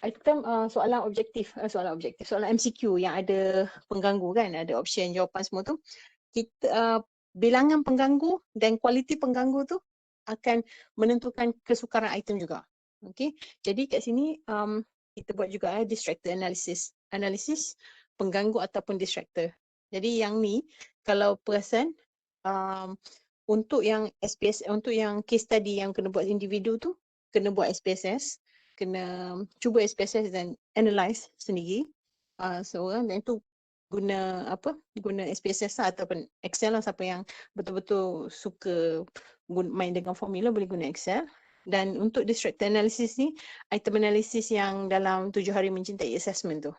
item soalan objektif, soalan MCQ yang ada pengganggu kan, ada option, jawapan semua tu, kita bilangan pengganggu dan kualiti pengganggu tu akan menentukan kesukaran item juga. Okay, jadi kat sini kita buat juga distractor analysis, analisis pengganggu ataupun distractor. Jadi yang ni kalau perasan untuk yang SPS, untuk yang case study yang kena buat individu tu, kena buat SPSS, kena cuba SPSS dan analyse sendiri seorang, dan itu guna apa? Guna SPSS lah ataupun Excel lah, siapa yang betul-betul suka main dengan formula boleh guna Excel. Dan untuk distractor analysis ni, item analysis yang dalam 7 hari mencintai assessment tu.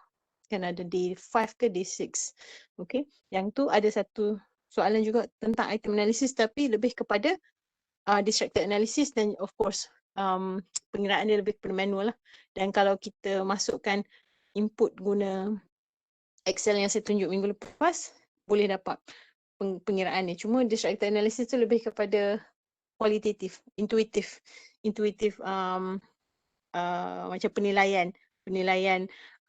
Kan ada day 5 ke day 6. Okay. Yang tu ada satu soalan juga tentang item analysis tapi lebih kepada distractor analysis, dan of course pengiraan dia lebih kepada manual lah. Dan kalau kita masukkan input guna Excel yang saya tunjuk minggu lepas, boleh dapat pengiraan ni. Cuma distractor analysis tu lebih kepada kualitatif, intuitif macam penilaian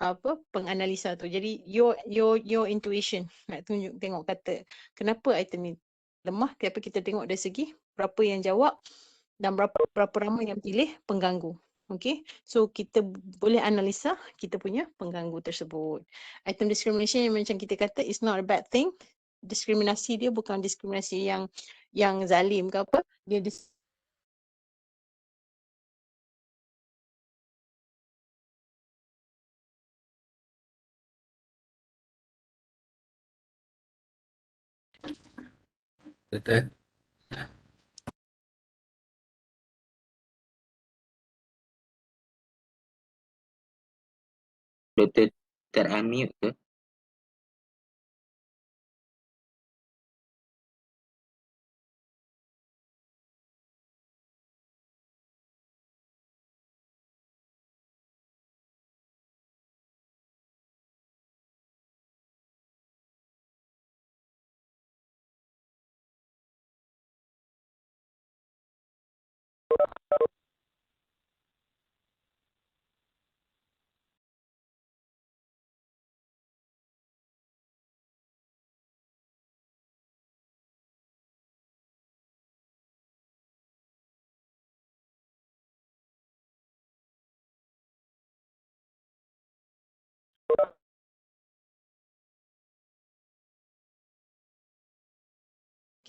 apa penganalisa tu. Jadi your intuition nak tunjuk, tengok kata kenapa item ni lemah, kenapa kita tengok dari segi berapa yang jawab dan berapa ramai yang pilih pengganggu. Okay, so kita boleh analisa kita punya pengganggu tersebut. Item discrimination yang macam kita kata is not a bad thing. Diskriminasi dia bukan diskriminasi yang zalim ke apa, dia Betul. Doktor ter-unmute ke?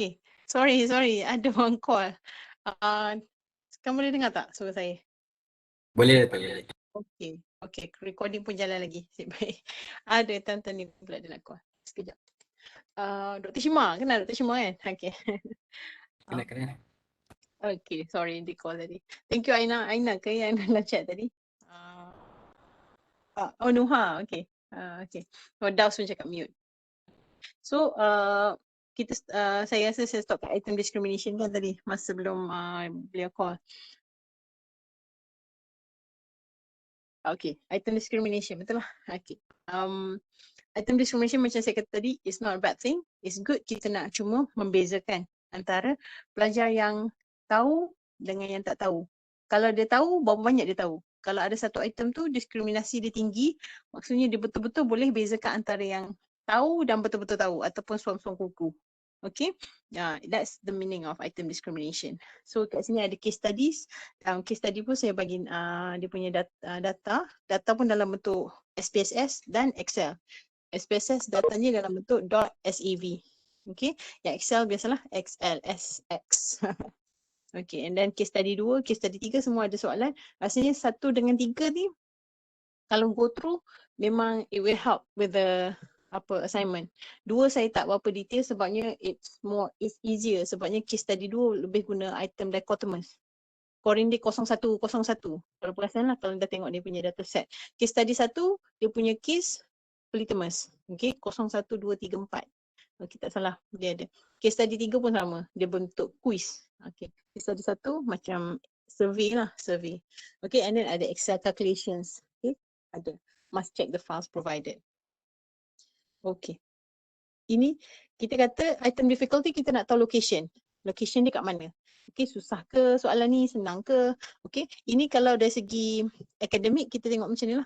Okay. Sorry. Ada orang call. Kamu boleh dengar tak suara saya? Boleh tak boleh. Okay. Recording pun jalan lagi. Sip, baik. Ada tuan-tuan ni pula dia nak call. Sekejap. Dr. Shima. Kenal Dr. Shima kan? Okay. Kena. Okay. Sorry di call tadi. Thank you Aina. Aina ke yang dalam chat tadi? Nuha. Okay. Okay. Daus pun cakap mute. So, saya rasa saya stop kat item discrimination kan tadi masa sebelum beliau call. Okay, item discrimination, betul lah. Okay. Item discrimination macam saya kata tadi, it's not a bad thing. It's good kita nak cuma membezakan antara pelajar yang tahu dengan yang tak tahu. Kalau dia tahu, berapa banyak dia tahu. Kalau ada satu item tu diskriminasi dia tinggi, maksudnya dia betul-betul boleh bezakan antara yang tahu dan betul-betul tahu ataupun suam-suam kuku. Okay, that's the meaning of item discrimination. So kat sini ada case studies. Case study pun saya bagi dia punya data pun dalam bentuk SPSS dan Excel. SPSS datanya dalam bentuk .sav. Okay, yang Excel biasalah XLSX. Okay, and then case study 2, case study 3 semua ada soalan. Rasanya 1 dengan 3 ni kalau go through memang it will help with the assignment. 2 saya tak berapa detail sebabnya it's easier sebabnya case study 2 lebih guna item dichotomous. Scoring dia 0101. Kalau perasan lah kalau dah tengok dia punya data set. Case study 1 dia punya case polytomous. Okay, 01, 2, 3, 4. Okay, tak salah dia ada. Case study 3 pun sama. Dia bentuk quiz. Okay, case study 1 macam survey. Okay, and then ada Excel calculations. Okay, ada. Must check the files provided. Okay. Ini kita kata item difficulty kita nak tahu location. Location dia kat mana? Okay, susah ke soalan ni, senang ke? Okay, ini kalau dari segi akademik kita tengok macam ni lah.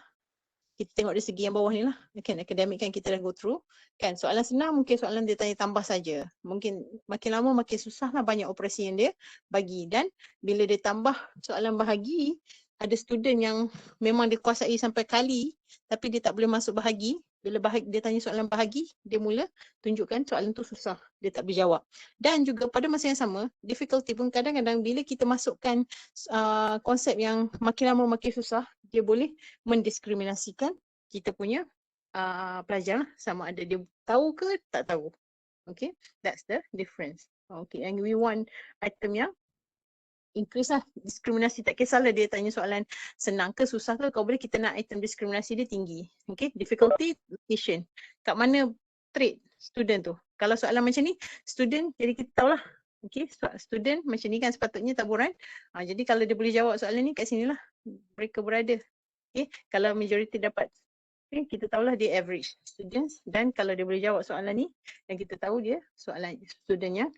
Kita tengok dari segi yang bawah ni lah. Kan akademik kan kita dah go through. Kan soalan senang mungkin soalan dia tanya tambah saja. Mungkin makin lama makin susah lah banyak operasi yang dia bagi. Dan bila dia tambah soalan bahagi, ada student yang memang dia kuasai sampai kali tapi dia tak boleh masuk bahagi. Bila dia tanya soalan bahagi, dia mula tunjukkan soalan tu susah. Dia tak boleh jawab. Dan juga pada masa yang sama, difficulty pun kadang-kadang bila kita masukkan konsep yang makin lama makin susah, dia boleh mendiskriminasikan kita punya pelajar lah. Sama ada dia tahu ke tak tahu. Okay, that's the difference. Okay, and we want item yang increase lah diskriminasi. Tak kisahlah dia tanya soalan senang ke susah ke, kau boleh kita nak item diskriminasi dia tinggi. Okay, difficulty location. Kat mana trade student tu. Kalau soalan macam ni, student jadi kita tahulah. Okay, student macam ni kan sepatutnya taburan. Jadi kalau dia boleh jawab soalan ni kat sini lah mereka berada. Okay, kalau majority dapat, okay, kita tahulah dia average students. Dan kalau dia boleh jawab soalan ni, dan kita tahu dia soalan student yang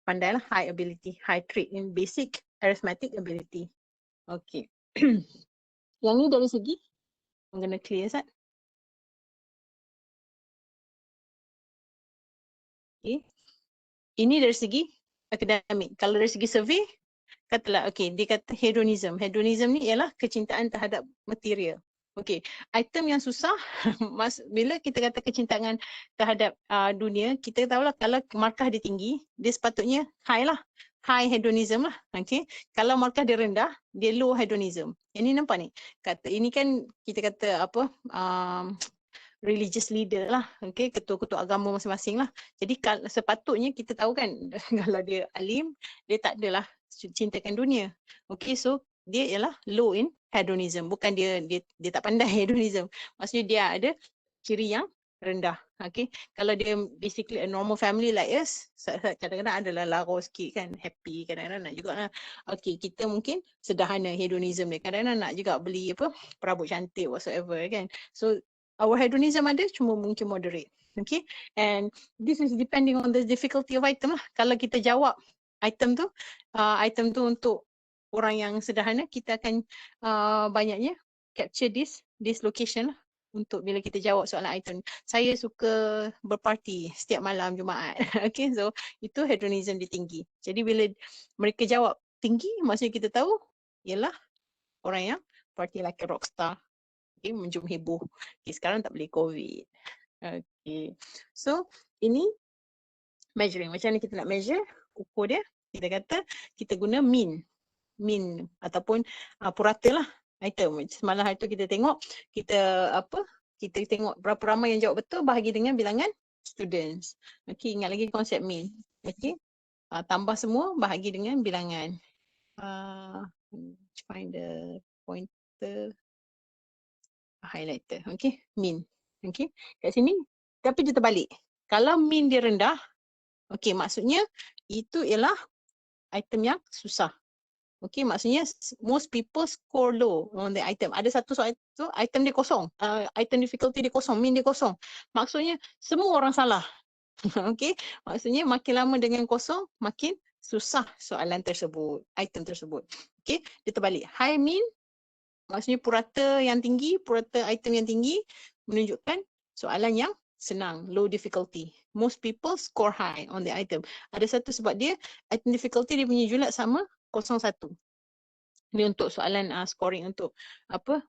pandai lah, high ability, high trait in basic arithmetic ability. Okay. Yang ni dari segi, I'm gonna clear Zat. Okay. Ini dari segi akademik. Kalau dari segi survey, katalah, okay, dia kata hedonism. Hedonism ni ialah kecintaan terhadap material. Okay, item yang susah, bila kita kata kecintaan terhadap dunia, kita tahulah kalau markah dia tinggi, dia sepatutnya high lah. High hedonism lah. Okay, kalau markah dia rendah, dia low hedonism. Yang ni nampak ni. Ini kan kita kata apa, religious leader lah. Okay, ketua-ketua agama masing-masing lah. Jadi sepatutnya kita tahu kan, kalau dia alim, dia tak adalah cintakan dunia. Okay, so dia ialah low in hedonism. Bukan dia tak pandai hedonism. Maksudnya dia ada ciri yang rendah. Okay, kalau dia basically a normal family like us, kadang-kadang adalah larau sikit kan, happy, kadang-kadang nak juga lah. Okay, kita mungkin sederhana hedonism dia. Kadang-kadang nak juga beli apa, perabot cantik whatsoever kan. So our hedonism ada, cuma mungkin moderate. Okay, and this is depending on the difficulty of item lah. Kalau kita jawab item tu untuk orang yang sederhana, kita akan banyaknya capture this location lah untuk bila kita jawab soalan item. Saya suka berparti setiap malam Jumaat. Okay, so itu hedonism dia tinggi. Jadi bila mereka jawab tinggi, maksudnya kita tahu ialah orang yang party like a rockstar. Okay, menjum heboh. Okay, sekarang tak boleh COVID. Okay, so ini Measuring. Macam mana kita nak measure? Ukur dia. Kita kata kita guna mean ataupun purata lah item. Semalam hari tu kita tengok, kita tengok berapa ramai yang jawab betul bahagi dengan bilangan students. Okey, ingat lagi konsep mean. Okey. Tambah semua bahagi dengan bilangan. Find the pointer highlighter. Okey, mean. Okey. Kat sini tapi dia terbalik. Kalau mean dia rendah, okey, maksudnya itu ialah item yang susah. Okay, maksudnya most people score low on the item. Ada satu soal tu, item dia kosong. Item difficulty dia kosong, mean dia kosong. Maksudnya semua orang salah. Okay, maksudnya makin lama dengan kosong, makin susah soalan tersebut, item tersebut. Okay, dia terbalik. High mean, maksudnya purata yang tinggi, purata item yang tinggi menunjukkan soalan yang senang, low difficulty. Most people score high on the item. Ada satu sebab dia, item difficulty dia punya julat sama 0.1. Ini untuk soalan scoring untuk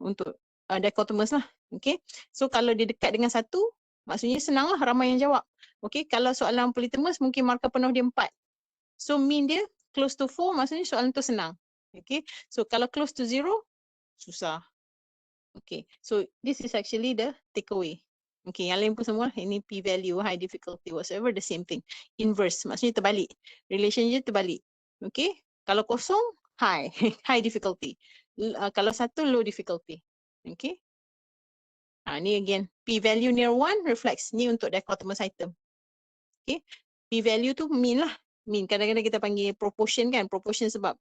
untuk dichotomous lah. Okay. So kalau dia dekat dengan 1, maksudnya senang lah, ramai yang jawab. Okay. Kalau soalan polytomous mungkin markah penuh dia 4. So mean dia close to 4, maksudnya soalan tu senang. Okay. So kalau close to 0, susah. Okay. So this is actually the takeaway. Okay, yang lain pun semua ini p value, high difficulty, whatsoever, the same thing. Inverse, maksudnya terbalik. Relation je terbalik. Okay, kalau kosong, high, high difficulty. Kalau 1, low difficulty. Okay. Ni again, p value near 1 reflects. Ni untuk dichotomous item. Okay, p value tu mean lah. Mean, kadang-kadang kita panggil proportion kan. Proportion sebab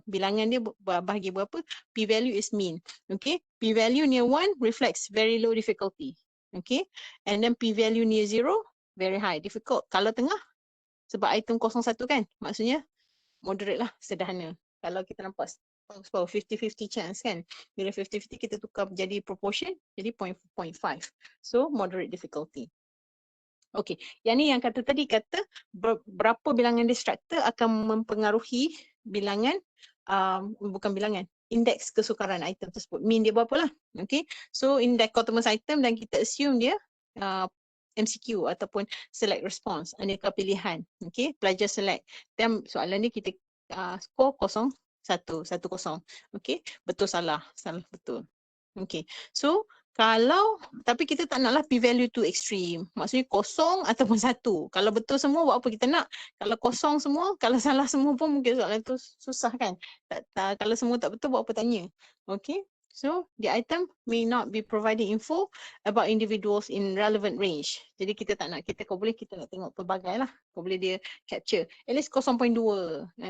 bilangan dia bahagi berapa, p value is mean. Okay, p value near 1 reflects very low difficulty. Okay, and then p value near 0 very high difficult. Kalau tengah sebab item 01 kan, maksudnya moderate lah, sederhana. Kalau kita nampak 50-50 chance kan, bila 50-50 kita tukar jadi proportion jadi 0.5. So moderate difficulty. Okay, yang ni yang kata tadi, kata berapa bilangan distractor akan mempengaruhi bilangan, bukan bilangan, indeks kesukaran item tersebut. Mean dia berapa lah. Okay, so in dichotomous item dan kita assume dia MCQ ataupun select response, aneka pilihan. Okay, pelajar select. Dan soalan ni kita score 0, 1, 1, 0. Okay, betul salah, salah betul. Okay, so kalau, tapi kita tak naklah p value tu extreme. Maksudnya 0 ataupun 1. Kalau betul semua buat apa kita nak? Kalau kosong semua, kalau salah semua pun mungkin soalan tu susah kan? Kalau semua tak betul buat apa tanya? Okay, so the item may not be providing info about individuals in relevant range. Jadi kita tak nak, kalau boleh kita nak tengok pelbagai lah. Kalau boleh dia capture. At least 0.2.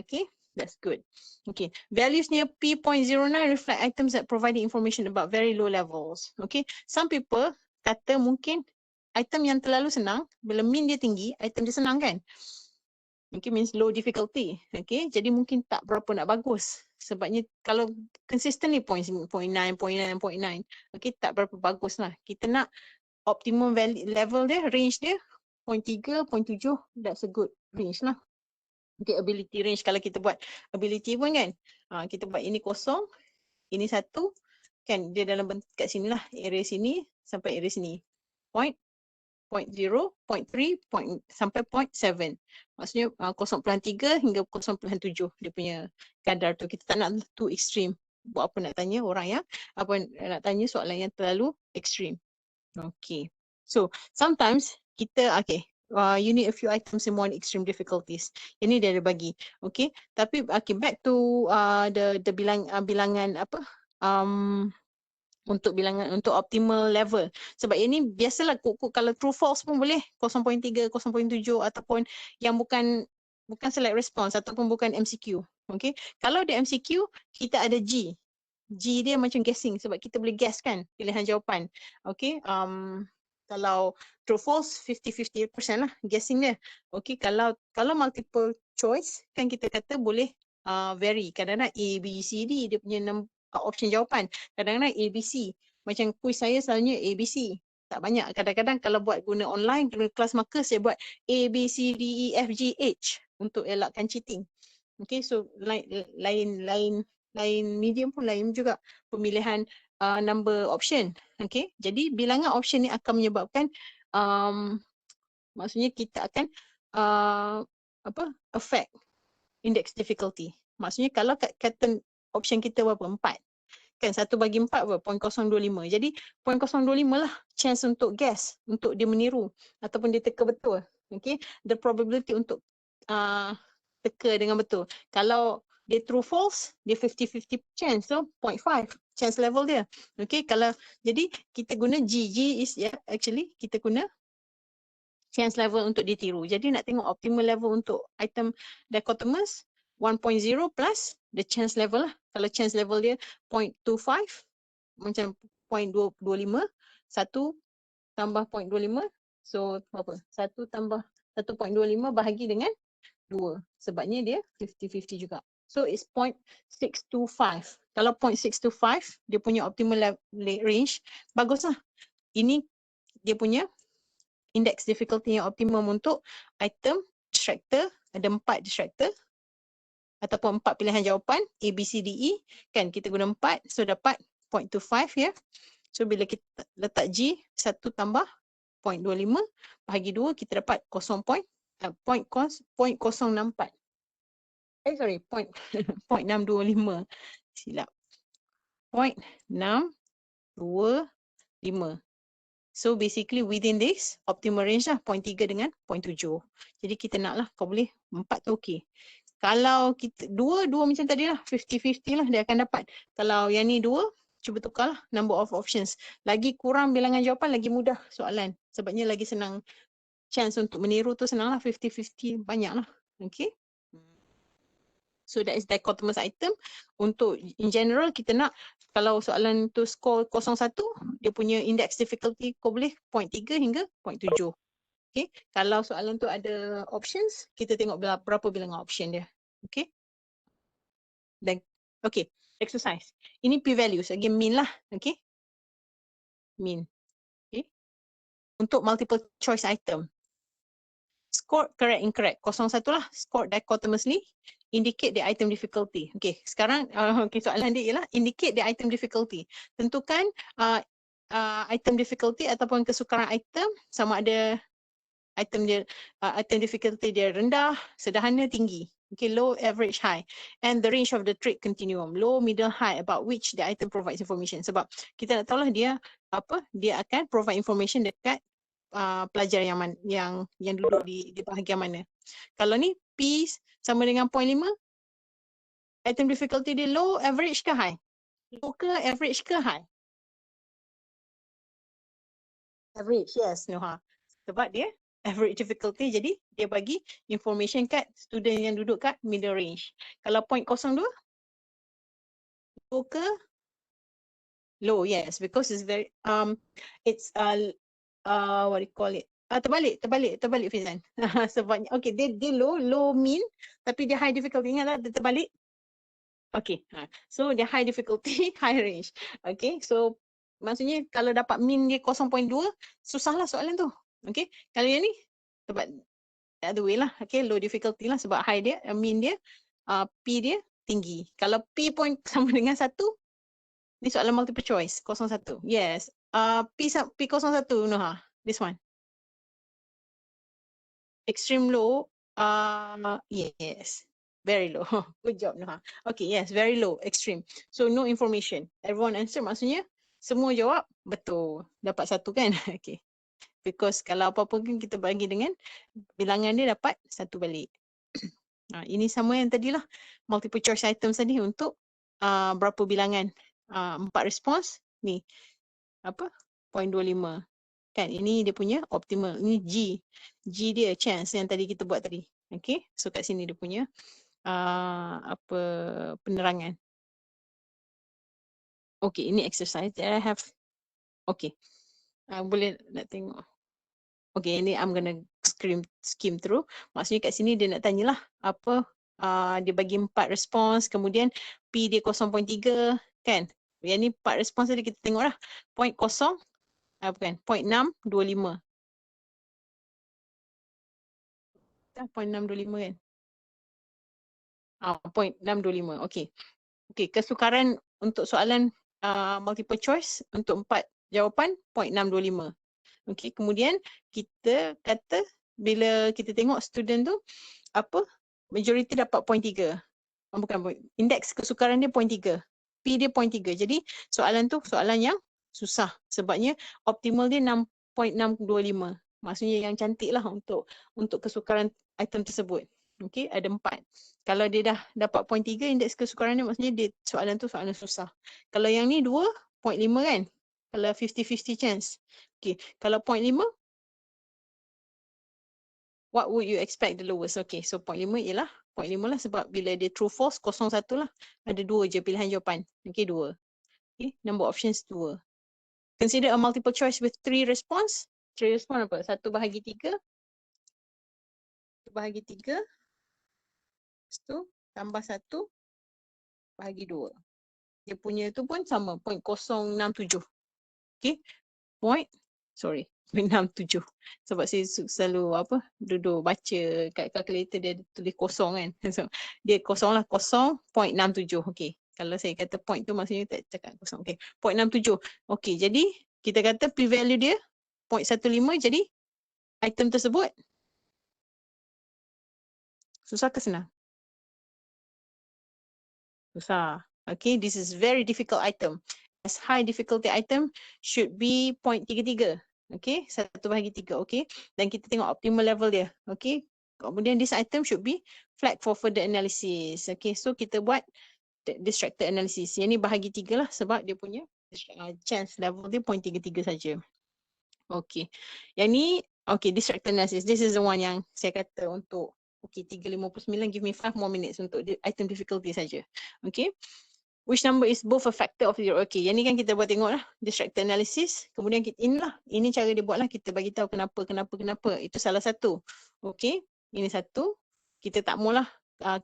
Okay. That's good. Okay, values near P.09 reflect items that provide information about very low levels. Okay, some people kata mungkin item yang terlalu senang, bila mean dia tinggi, item dia senang kan? Okay, means low difficulty. Okay, jadi mungkin tak berapa nak bagus. Sebabnya kalau consistently 0.9, 0.9, 0.9. Okay, tak berapa bagus lah. Kita nak optimum value level dia, range dia 0.3, 0.7, that's a good range lah. Okay, ability range, kalau kita buat ability pun kan, kita buat ini 0, ini 1, kan dia dalam bentuk kat sini lah, area sini sampai area sini. 0.0, 0.3, sampai 0.7. Maksudnya 0.3 hingga 0.7 dia punya kadar tu. Kita tak nak too extreme. Buat apa nak tanya orang yang, nak tanya soalan yang terlalu extreme. Okay. So, sometimes kita, okay, you need a few items in more extreme difficulties. Ini dia ada bagi. Okay. Tapi okay, back to the bilangan apa? Untuk bilangan untuk optimal level. Sebab ini biasalah kalau true false pun boleh 0.3, 0.7 ataupun yang bukan select response ataupun bukan MCQ. Okay. Kalau dia MCQ, kita ada G. G dia macam guessing sebab kita boleh guess kan pilihan jawapan. Okay. Kalau true false 50-50% lah guessing dia. Okay, kalau multiple choice kan kita kata boleh vary. Kadang-kadang A, B, C, D dia punya option jawapan. Kadang-kadang A, B, C. Macam quiz saya selalunya A, B, C. Tak banyak. Kadang-kadang kalau buat guna online, guna kelas marker saya buat A, B, C, D, E, F, G, H untuk elakkan cheating. Okay, so lain medium pun lain juga pemilihan number option. Okay, jadi bilangan option ni akan menyebabkan maksudnya kita akan affect index difficulty. Maksudnya kalau kata option kita berapa? 4. Kan 1 bagi 4 berapa? 0.025. Jadi 0.025 lah chance untuk guess, untuk dia meniru ataupun dia teka betul. Okay, the probability untuk teka dengan betul. Kalau dia true false, dia 50-50 chance, so 0.5 chance level dia. Okay, kalau jadi kita guna G is actually kita guna chance level untuk ditiru. Jadi nak tengok optimal level untuk item dichotomous 1.0 plus the chance level lah. Kalau chance level dia 0.25 macam 0.25, 1 tambah 0.25, so berapa? 1 tambah 1.25 bahagi dengan 2. Sebabnya dia 50-50 juga. So it's 0.625. Kalau 0.625 dia punya optimal range, baguslah. Ini dia punya index difficulty yang optimum untuk item distractor. Ada 4 distractor ataupun 4 pilihan jawapan A, B, C, D, E. Kan kita guna 4, so dapat 0.25 ya. So bila kita letak G, 1 tambah 0.25 bahagi 2, kita dapat 0.064. Sorry, 0.625. Silap. 0.625. So basically within this optimal range lah 0.3 dengan 0.7. Jadi kita nak lah, kau boleh 4 tu okey. Kalau kita 2 macam tadi lah, 50-50 lah dia akan dapat. Kalau yang ni 2, cuba tukar lah number of options. Lagi kurang bilangan jawapan, lagi mudah soalan. Sebabnya lagi senang, chance untuk meniru tu senang lah, 50-50 banyak lah. Okay. So that is dichotomous item. Untuk in general kita nak, kalau soalan tu score 01, dia punya index difficulty kau boleh 0.3 hingga 0.7. Okay. Kalau soalan tu ada options, kita tengok berapa bilangan option dia. Okay. Dan, okay. Exercise. Ini p-values. Again, mean lah. Okay. Mean. Okay. Untuk multiple choice item. Score correct, incorrect. 01 lah. Score dichotomously. Indicate the item difficulty. Okay, sekarang okay, soalan dia ialah indicate the item difficulty. Tentukan item difficulty ataupun kesukaran item, sama ada item difficulty dia rendah, sederhana, tinggi. Okay, low, average, high. And the range of the trait continuum. Low, middle, high, about which the item provides information. Sebab kita nak tahu lah dia akan provide information dekat pelajar yang duduk di bahagian mana. Kalau ni P sama dengan 0.5, item difficulty dia low, average ke high? Low ke, average ke high? Average, yes, Noha. Sebab dia average difficulty, jadi dia bagi information kat student yang duduk kat middle range. Kalau 0.02, low ke? Low, yes, because it's very, it's what do you call it? Terbalik Fizan. Sebabnya, okay, dia low mean, tapi dia high difficulty. Ingatlah, dia terbalik. Okay, so dia high difficulty, high range. Okay, so maksudnya kalau dapat mean dia 0.2, susahlah soalan tu. Okay, kalau yang ni, sebab other way lah. Okay, low difficulty lah sebab high dia, mean dia, P dia tinggi. Kalau P point sama dengan 1, ni soalan multiple choice, 01. Yes, P01, Noha, this one. Extreme low, yes, very low. Good job, Noha. Okay, yes, very low, extreme. So no information. Everyone answer, maksudnya semua jawab betul. Dapat 1 kan? Okay. Because kalau apa-apa kan kita bagi dengan bilangan dia dapat 1 balik. Ini sama yang tadi lah. Multiple choice items tadi untuk berapa bilangan. 4 response. Ni. 0.25. Kan ini dia punya optimal. Ini G. G dia chance yang tadi kita buat tadi. Okay. So kat sini dia punya penerangan. Okay, ini exercise that I have. Okay. Boleh nak tengok. Okay, ini I'm gonna skim through. Maksudnya kat sini dia nak tanyalah dia bagi 4 response, kemudian P dia 0.3 kan. Yang ni 4 response tadi kita tengok lah. 0.625. 0.625 kan. 0.625. Okay. Okay, kesukaran untuk soalan multiple choice untuk 4 jawapan 0.625. Okay, kemudian kita kata bila kita tengok student tu apa majoriti dapat 0.3. Bukan, indeks kesukaran dia 0.3. P dia 0.3. Jadi soalan tu soalan yang susah sebabnya optimal dia 6.625. Maksudnya yang cantik lah untuk kesukaran item tersebut. Okey, ada 4. Kalau dia dah dapat 0.3 indeks kesukaran dia, maksudnya dia soalan tu soalan susah. Kalau yang ni 2.5 kan? Kalau 50-50 chance. Okey, kalau 0.5 what would you expect the lowest? Okay, so 0.5 ialah 0.5 lah sebab bila dia true false 01 lah. Ada 2 je pilihan jawapan. Okay, 2. Okay, number options 2. Consider a multiple choice with 3 response. 3 response apa? 1/3. 1/3. Lepas tu tambah 1/2. Dia punya tu pun sama. 0.067. Okay. 0.67. Sebab saya selalu duduk baca kat calculator dia tulis kosong kan. So, dia kosong lah. 0.67. Okay. Kalau saya kata point tu maksudnya tak cakap kosong. Okay. 0.67. Okay. Jadi kita kata p-value dia 0.15. Jadi item tersebut susah ke senang? Susah. Okay. This is very difficult item. As high difficulty item should be 0.33. Okay, 1/3. Okay, dan kita tengok optimal level dia. Okay, kemudian this item should be flagged for further analysis. Okay, so kita buat distracted analysis. Yang ni bahagi 3 lah sebab dia punya chance level dia 0.33 saja. Okay, yang ni okay, distracted analysis. This is the one yang saya kata untuk okay 3:59 give me 5 more minutes untuk item difficulty saja. Okay. Which number is both a factor of 0? Okay, yang ni kan kita buat tengok lah. Distracted analysis. Kemudian kita, ini cara dia buat lah. Kita bagi tahu kenapa. Itu salah satu. Okay, ini satu. Kita tak maulah.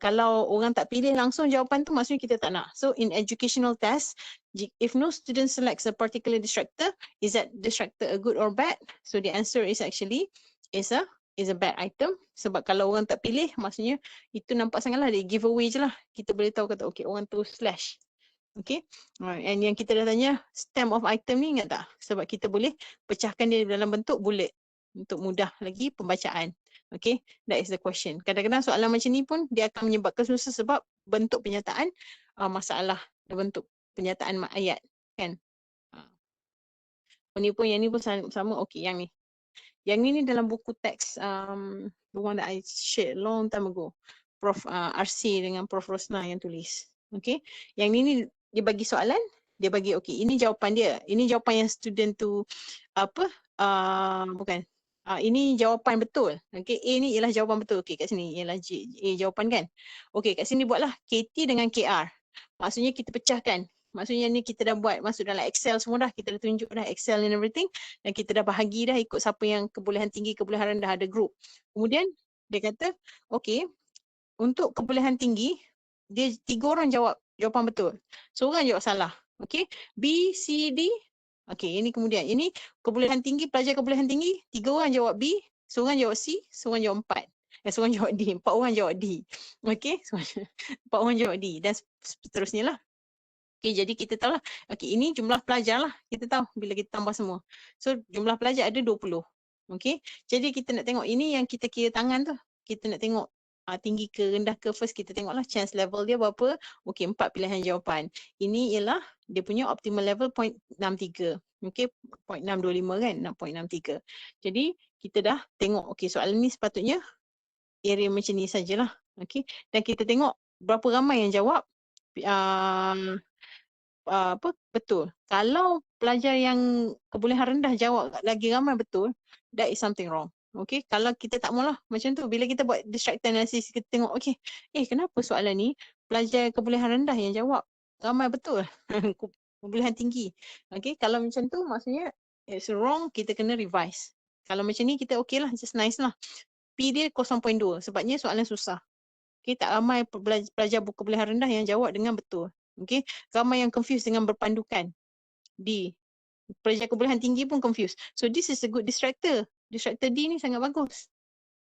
Kalau orang tak pilih langsung jawapan tu, maksudnya kita tak nak. So, in educational test, if no student selects a particular distractor, is that distractor a good or bad? So, the answer is actually, is a bad item. Sebab kalau orang tak pilih, maksudnya itu nampak sangatlah dia giveaway je lah. Kita boleh tahu kata, okay, orang tu slash. Okay, and yang kita dah tanya stem of item ni ingat tak? Sebab kita boleh pecahkan dia dalam bentuk bullet untuk mudah lagi pembacaan. Okay, that is the question. Kadang-kadang soalan macam ni pun dia akan menyebabkan susah sebab bentuk penyataan masalah bentuk penyataan ayat kan. Yang ni pun sama. Okay, yang ni. Yang ni dalam buku teks the one that I shared long time ago. Prof RC dengan Prof Rosna yang tulis. Okay, yang ni dia bagi soalan, dia bagi okay, ini jawapan dia. Ini jawapan yang student tu bukan. Ini jawapan betul. Okay, A ni ialah jawapan betul. Okay, kat sini ialah A jawapan kan. Okay, kat sini buatlah KT dengan KR. Maksudnya kita pecahkan. Maksudnya ni kita dah buat masuk dalam Excel semua dah. Kita dah tunjuk dah Excel and everything. Dan kita dah bahagi dah ikut siapa yang kebolehan tinggi, kebolehan rendah ada group. Kemudian dia kata, okay, untuk kebolehan tinggi, dia 3 orang jawab jawapan betul. Seorang jawab salah. Okay. B, C, D. Okay. Ini kemudian. Ini kebolehan tinggi, pelajar kebolehan tinggi. 3 orang jawab B. Seorang jawab C. Seorang jawab 4. Seorang jawab D. 4 orang jawab D. Okay. 4 orang jawab D. Dan seterusnya lah. Okay. Jadi kita tahu lah. Okay. Ini jumlah pelajar lah. Kita tahu bila kita tambah semua. So jumlah pelajar ada 20. Okay. Jadi kita nak tengok ini yang kita kira tangan tu. Kita nak tengok tinggi ke rendah ke, first kita tengoklah chance level dia berapa. Okey, 4 pilihan jawapan. Ini ialah dia punya optimal level 0.63. Okey, 0.625 kan, 0.63. Jadi kita dah tengok okey soalan ni sepatutnya area macam ni sajalah. Okey, dan kita tengok berapa ramai yang jawab betul. Kalau pelajar yang kebolehan rendah jawab lagi ramai betul, that is something wrong. Okay, kalau kita tak maulah macam tu, bila kita buat distracted analysis, kita tengok, okay, kenapa soalan ni pelajar kebolehan rendah yang jawab ramai betul, kebolehan tinggi. Okay, kalau macam tu maksudnya it's wrong, kita kena revise. Kalau macam ni kita okay lah, just nice lah. P dia 0.2, sebabnya soalan susah. Okay, tak ramai pelajar kebolehan rendah yang jawab dengan betul. Okay, ramai yang confused dengan berpandukan. D, pelajar kebolehan tinggi pun confused. So this is a good distractor. Distractor D ni sangat bagus.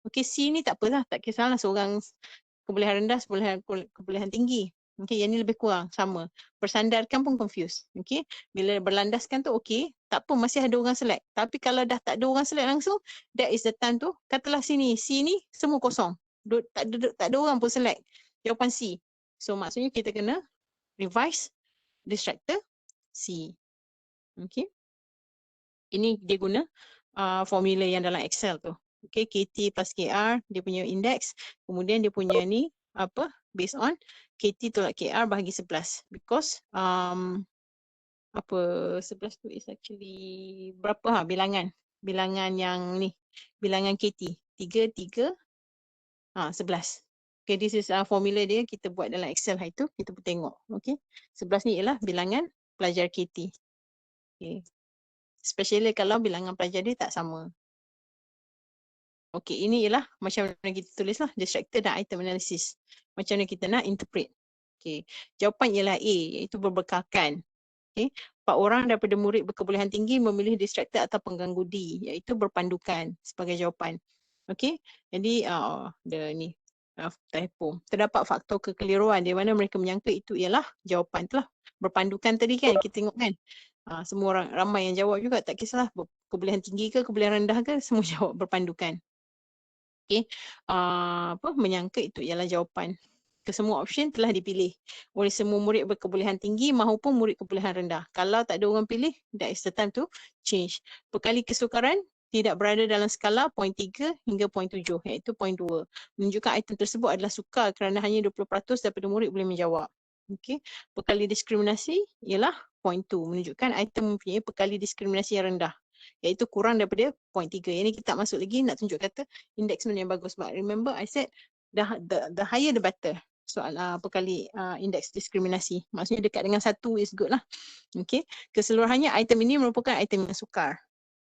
Okay, C ni tak apalah, tak kisahlah seorang kebolehan rendah, kebolehan tinggi. Okay, yang ni lebih kurang sama. Bersandarkan pun confused. Okay, bila berlandaskan tu okay, tak apa masih ada orang select. Tapi kalau dah tak ada orang select langsung, that is the time tu, katalah sini, C ni semua kosong. Tak ada orang pun select. Jawapan C. So maksudnya kita kena revise distractor C. Okay. Ini dia guna formula yang dalam Excel tu. Okay, KT plus KR, dia punya index. Kemudian dia punya ni, apa, based on KT tolak KR bahagi 11. Because, apa, 11 tu is actually berapa bilangan. Bilangan yang ni, bilangan KT. 3, 11. Okay, this is formula dia, kita buat dalam Excel hari tu, kita pun tengok. Okay, 11 ni ialah bilangan pelajar KT. Okay. Especially kalau bilangan pelajar dia tak sama. Okey, ini ialah macam mana kita tulis lah, distractor dan item analysis. Macam mana kita nak interpret. Okey, jawapan ialah A, iaitu berbekalkan. Okey, 4 orang daripada murid berkebolehan tinggi memilih distractor atau pengganggu D, iaitu berpandukan sebagai jawapan. Okey, jadi ada ni typo. Terdapat faktor kekeliruan di mana mereka menyangka itu ialah jawapan tu lah. Berpandukan tadi kan kita tengok kan. Semua orang ramai yang jawab juga, tak kisahlah kebolehan tinggi ke kebolehan rendah ke, semua jawab berpandukan. Okey, menyangka itu ialah jawapan. Kesemua option telah dipilih oleh semua murid berkebolehan tinggi maupun murid kebolehan rendah. Kalau tak ada orang pilih, that is the time to change. Perkali kesukaran tidak berada dalam skala poin 3 hingga poin 7, iaitu poin 2. Menunjukkan item tersebut adalah sukar kerana hanya 20% daripada murid boleh menjawab. Okey, perkali diskriminasi ialah poin 2, menunjukkan item mempunyai perkali diskriminasi yang rendah, iaitu kurang daripada poin 3. Yang ni kita tak masuk lagi, nak tunjuk kata indeks mana yang bagus. But remember I said the higher the better. Soal perkali indeks diskriminasi. Maksudnya dekat dengan 1 is good lah. Okay. Keseluruhannya item ini merupakan item yang sukar.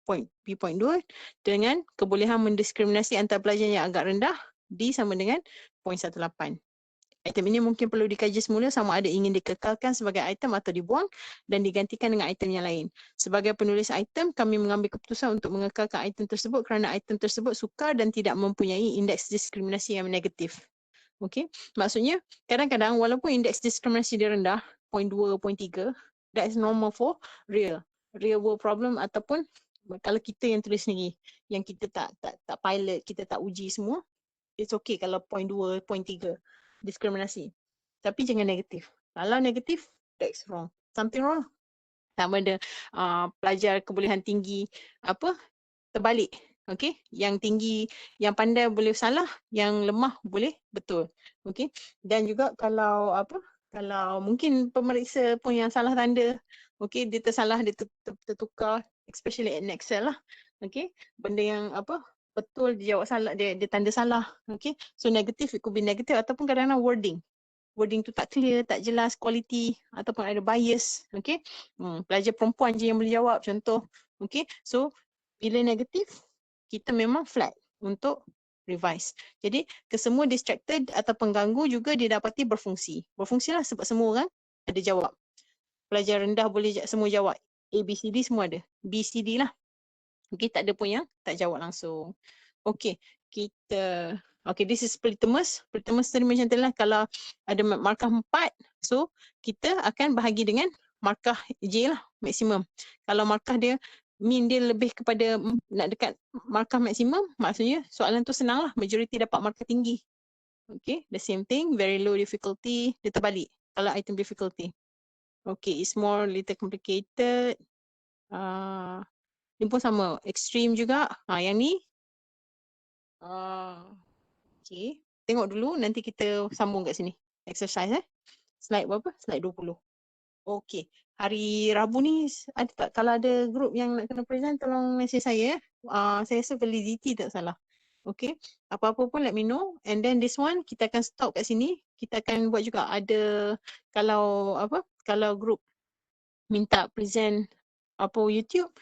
P.2 dengan kebolehan mendiskriminasi antar pelajar yang agak rendah, D sama dengan 0.18. Item ini mungkin perlu dikaji semula sama ada ingin dikekalkan sebagai item atau dibuang dan digantikan dengan item yang lain. Sebagai penulis item, kami mengambil keputusan untuk mengekalkan item tersebut kerana item tersebut sukar dan tidak mempunyai indeks diskriminasi yang negatif. Okey, maksudnya kadang-kadang walaupun indeks diskriminasi dia rendah, 0.2, 0.3, that is normal for real world problem ataupun kalau kita yang tulis sendiri, yang kita tak pilot, kita tak uji semua, it's okay kalau 0.2, 0.3 diskriminasi. Tapi jangan negatif. Kalau negatif, that's wrong. Something wrong. Sama ada pelajar kebolehan tinggi terbalik. Okey, yang tinggi, yang pandai boleh salah, yang lemah boleh betul. Okey. Dan juga kalau kalau mungkin pemeriksa pun yang salah tanda, okey, dia tersalah, dia tertukar, especially in Excel lah. Okey, benda yang betul dia jawab salah, dia tanda salah. Okay, so negatif, it could be negative ataupun kadang-kadang wording tu tak clear, tak jelas, quality ataupun ada bias. Okay, pelajar perempuan je yang boleh jawab contoh. Okay, so bila negatif kita memang flat untuk revise. Jadi kesemua distracted atau pengganggu juga didapati berfungsi. Berfungsilah sebab semua orang ada jawab. Pelajar rendah boleh semua jawab. A, B, C, D semua ada. B, C, D lah. Okay, tak ada pun yang tak jawab langsung. Okay, this is Politemus. Politemus tadi macam tu lah, kalau ada markah 4, so kita akan bahagi dengan markah J lah, maksimum. Kalau markah dia, mean dia lebih kepada nak dekat markah maksimum, maksudnya soalan tu senang lah, majoriti dapat markah tinggi. Okay, the same thing, very low difficulty, dia terbalik kalau item difficulty. Okay, it's more little complicated. Ni pun sama, extreme juga. Yang ni. Okay. Tengok dulu, nanti kita sambung kat sini. Exercise Slide berapa? Slide 20. Okay. Hari Rabu ni, ada tak? Kalau ada group yang nak kena present, tolong message saya. Saya rasa validity tak salah. Okay. Apa-apa pun let me know. And then this one, kita akan stop kat sini. Kita akan buat juga ada, kalau group minta present YouTube,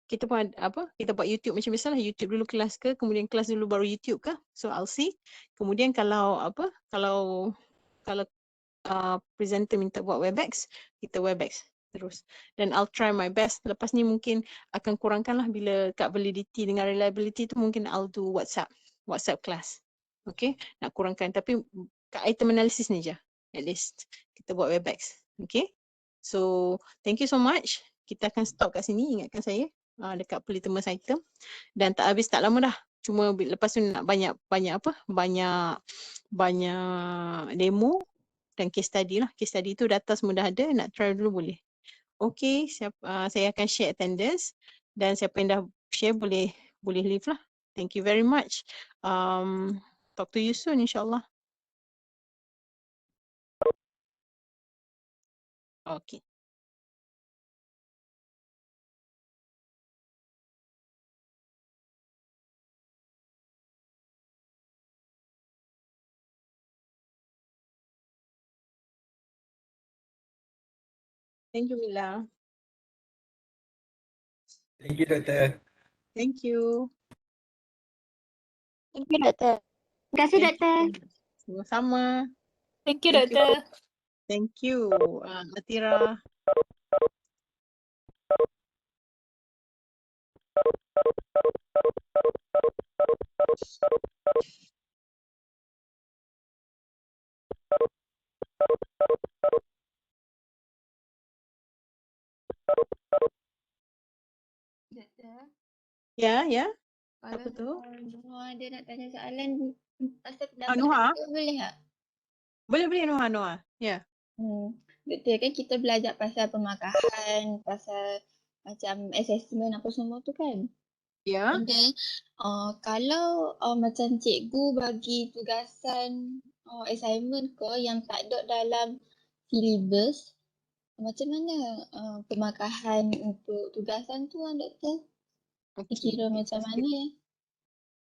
kita pun kita buat YouTube macam biasalah, YouTube dulu kelas ke, kemudian kelas dulu baru YouTube ke. So I'll see. Kemudian kalau presenter minta buat Webex, kita Webex terus. Dan I'll try my best. Lepas ni mungkin akan kurangkanlah bila kat validity dengan reliability tu, mungkin I'll do WhatsApp class. Okay, nak kurangkan, tapi kat item analysis ni je. at least kita buat Webex. Okay. So thank you so much. Kita akan stop kat sini, ingatkan saya dekat polytamous item, dan tak habis tak lama dah. Cuma lepas tu nak banyak demo dan case study lah. Case study tu data semua dah ada, nak try dulu boleh. Okay, saya akan share attendance, dan siapa yang dah share boleh leave lah. Thank you very much. Talk to you soon insyaAllah. Okay. Thank you, Mila. Thank you, Doktor. Thank you. Thank you, Doktor. Terima kasih, Thank Doktor. you. Sama-sama. Thank you, Thank you. Doktor. Thank you, Atira. Doktor, Ya, ya. kalau Apa tu? Noah ada nak tanya soalan pasal pendapat Noha? doktor, boleh tak? Boleh, Noha. Ya. Doktor, kan kita belajar pasal pemakahan, pasal macam assessment apa semua tu kan. Ya. And then kalau macam cikgu bagi tugasan assignment ke yang tak ada dalam syllabus, macam mana pemakahan untuk tugasan tu kan, Doktor? Dikira macam mana ya?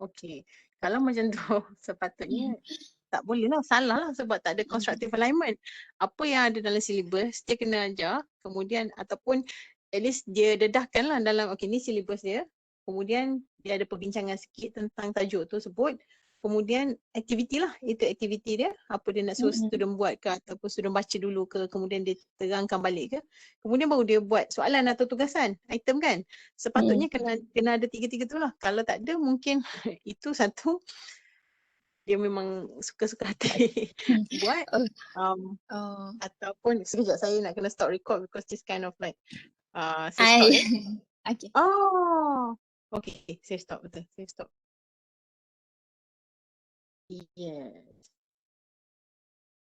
Okey. Kalau macam tu sepatutnya tak boleh lah, salah lah sebab tak ada constructive alignment. Apa yang ada dalam syllabus dia kena ajar, kemudian ataupun at least dia dedahkan lah dalam okey ni syllabus dia. Kemudian dia ada perbincangan sikit tentang tajuk tu sebut. Kemudian aktiviti lah, itu aktiviti dia, apa dia nak suruh student buat ke ataupun student baca dulu ke, kemudian dia terangkan balik ke. Kemudian baru dia buat soalan atau tugasan, item kan. Sepatutnya kena ada tiga-tiga tu lah. Kalau tak ada mungkin itu satu dia memang suka-suka hati buat ataupun sekejap saya nak kena stop record because this kind of like saya stop ya. Okay. Oh. Okay, saya stop betul. Saya stop. Yes.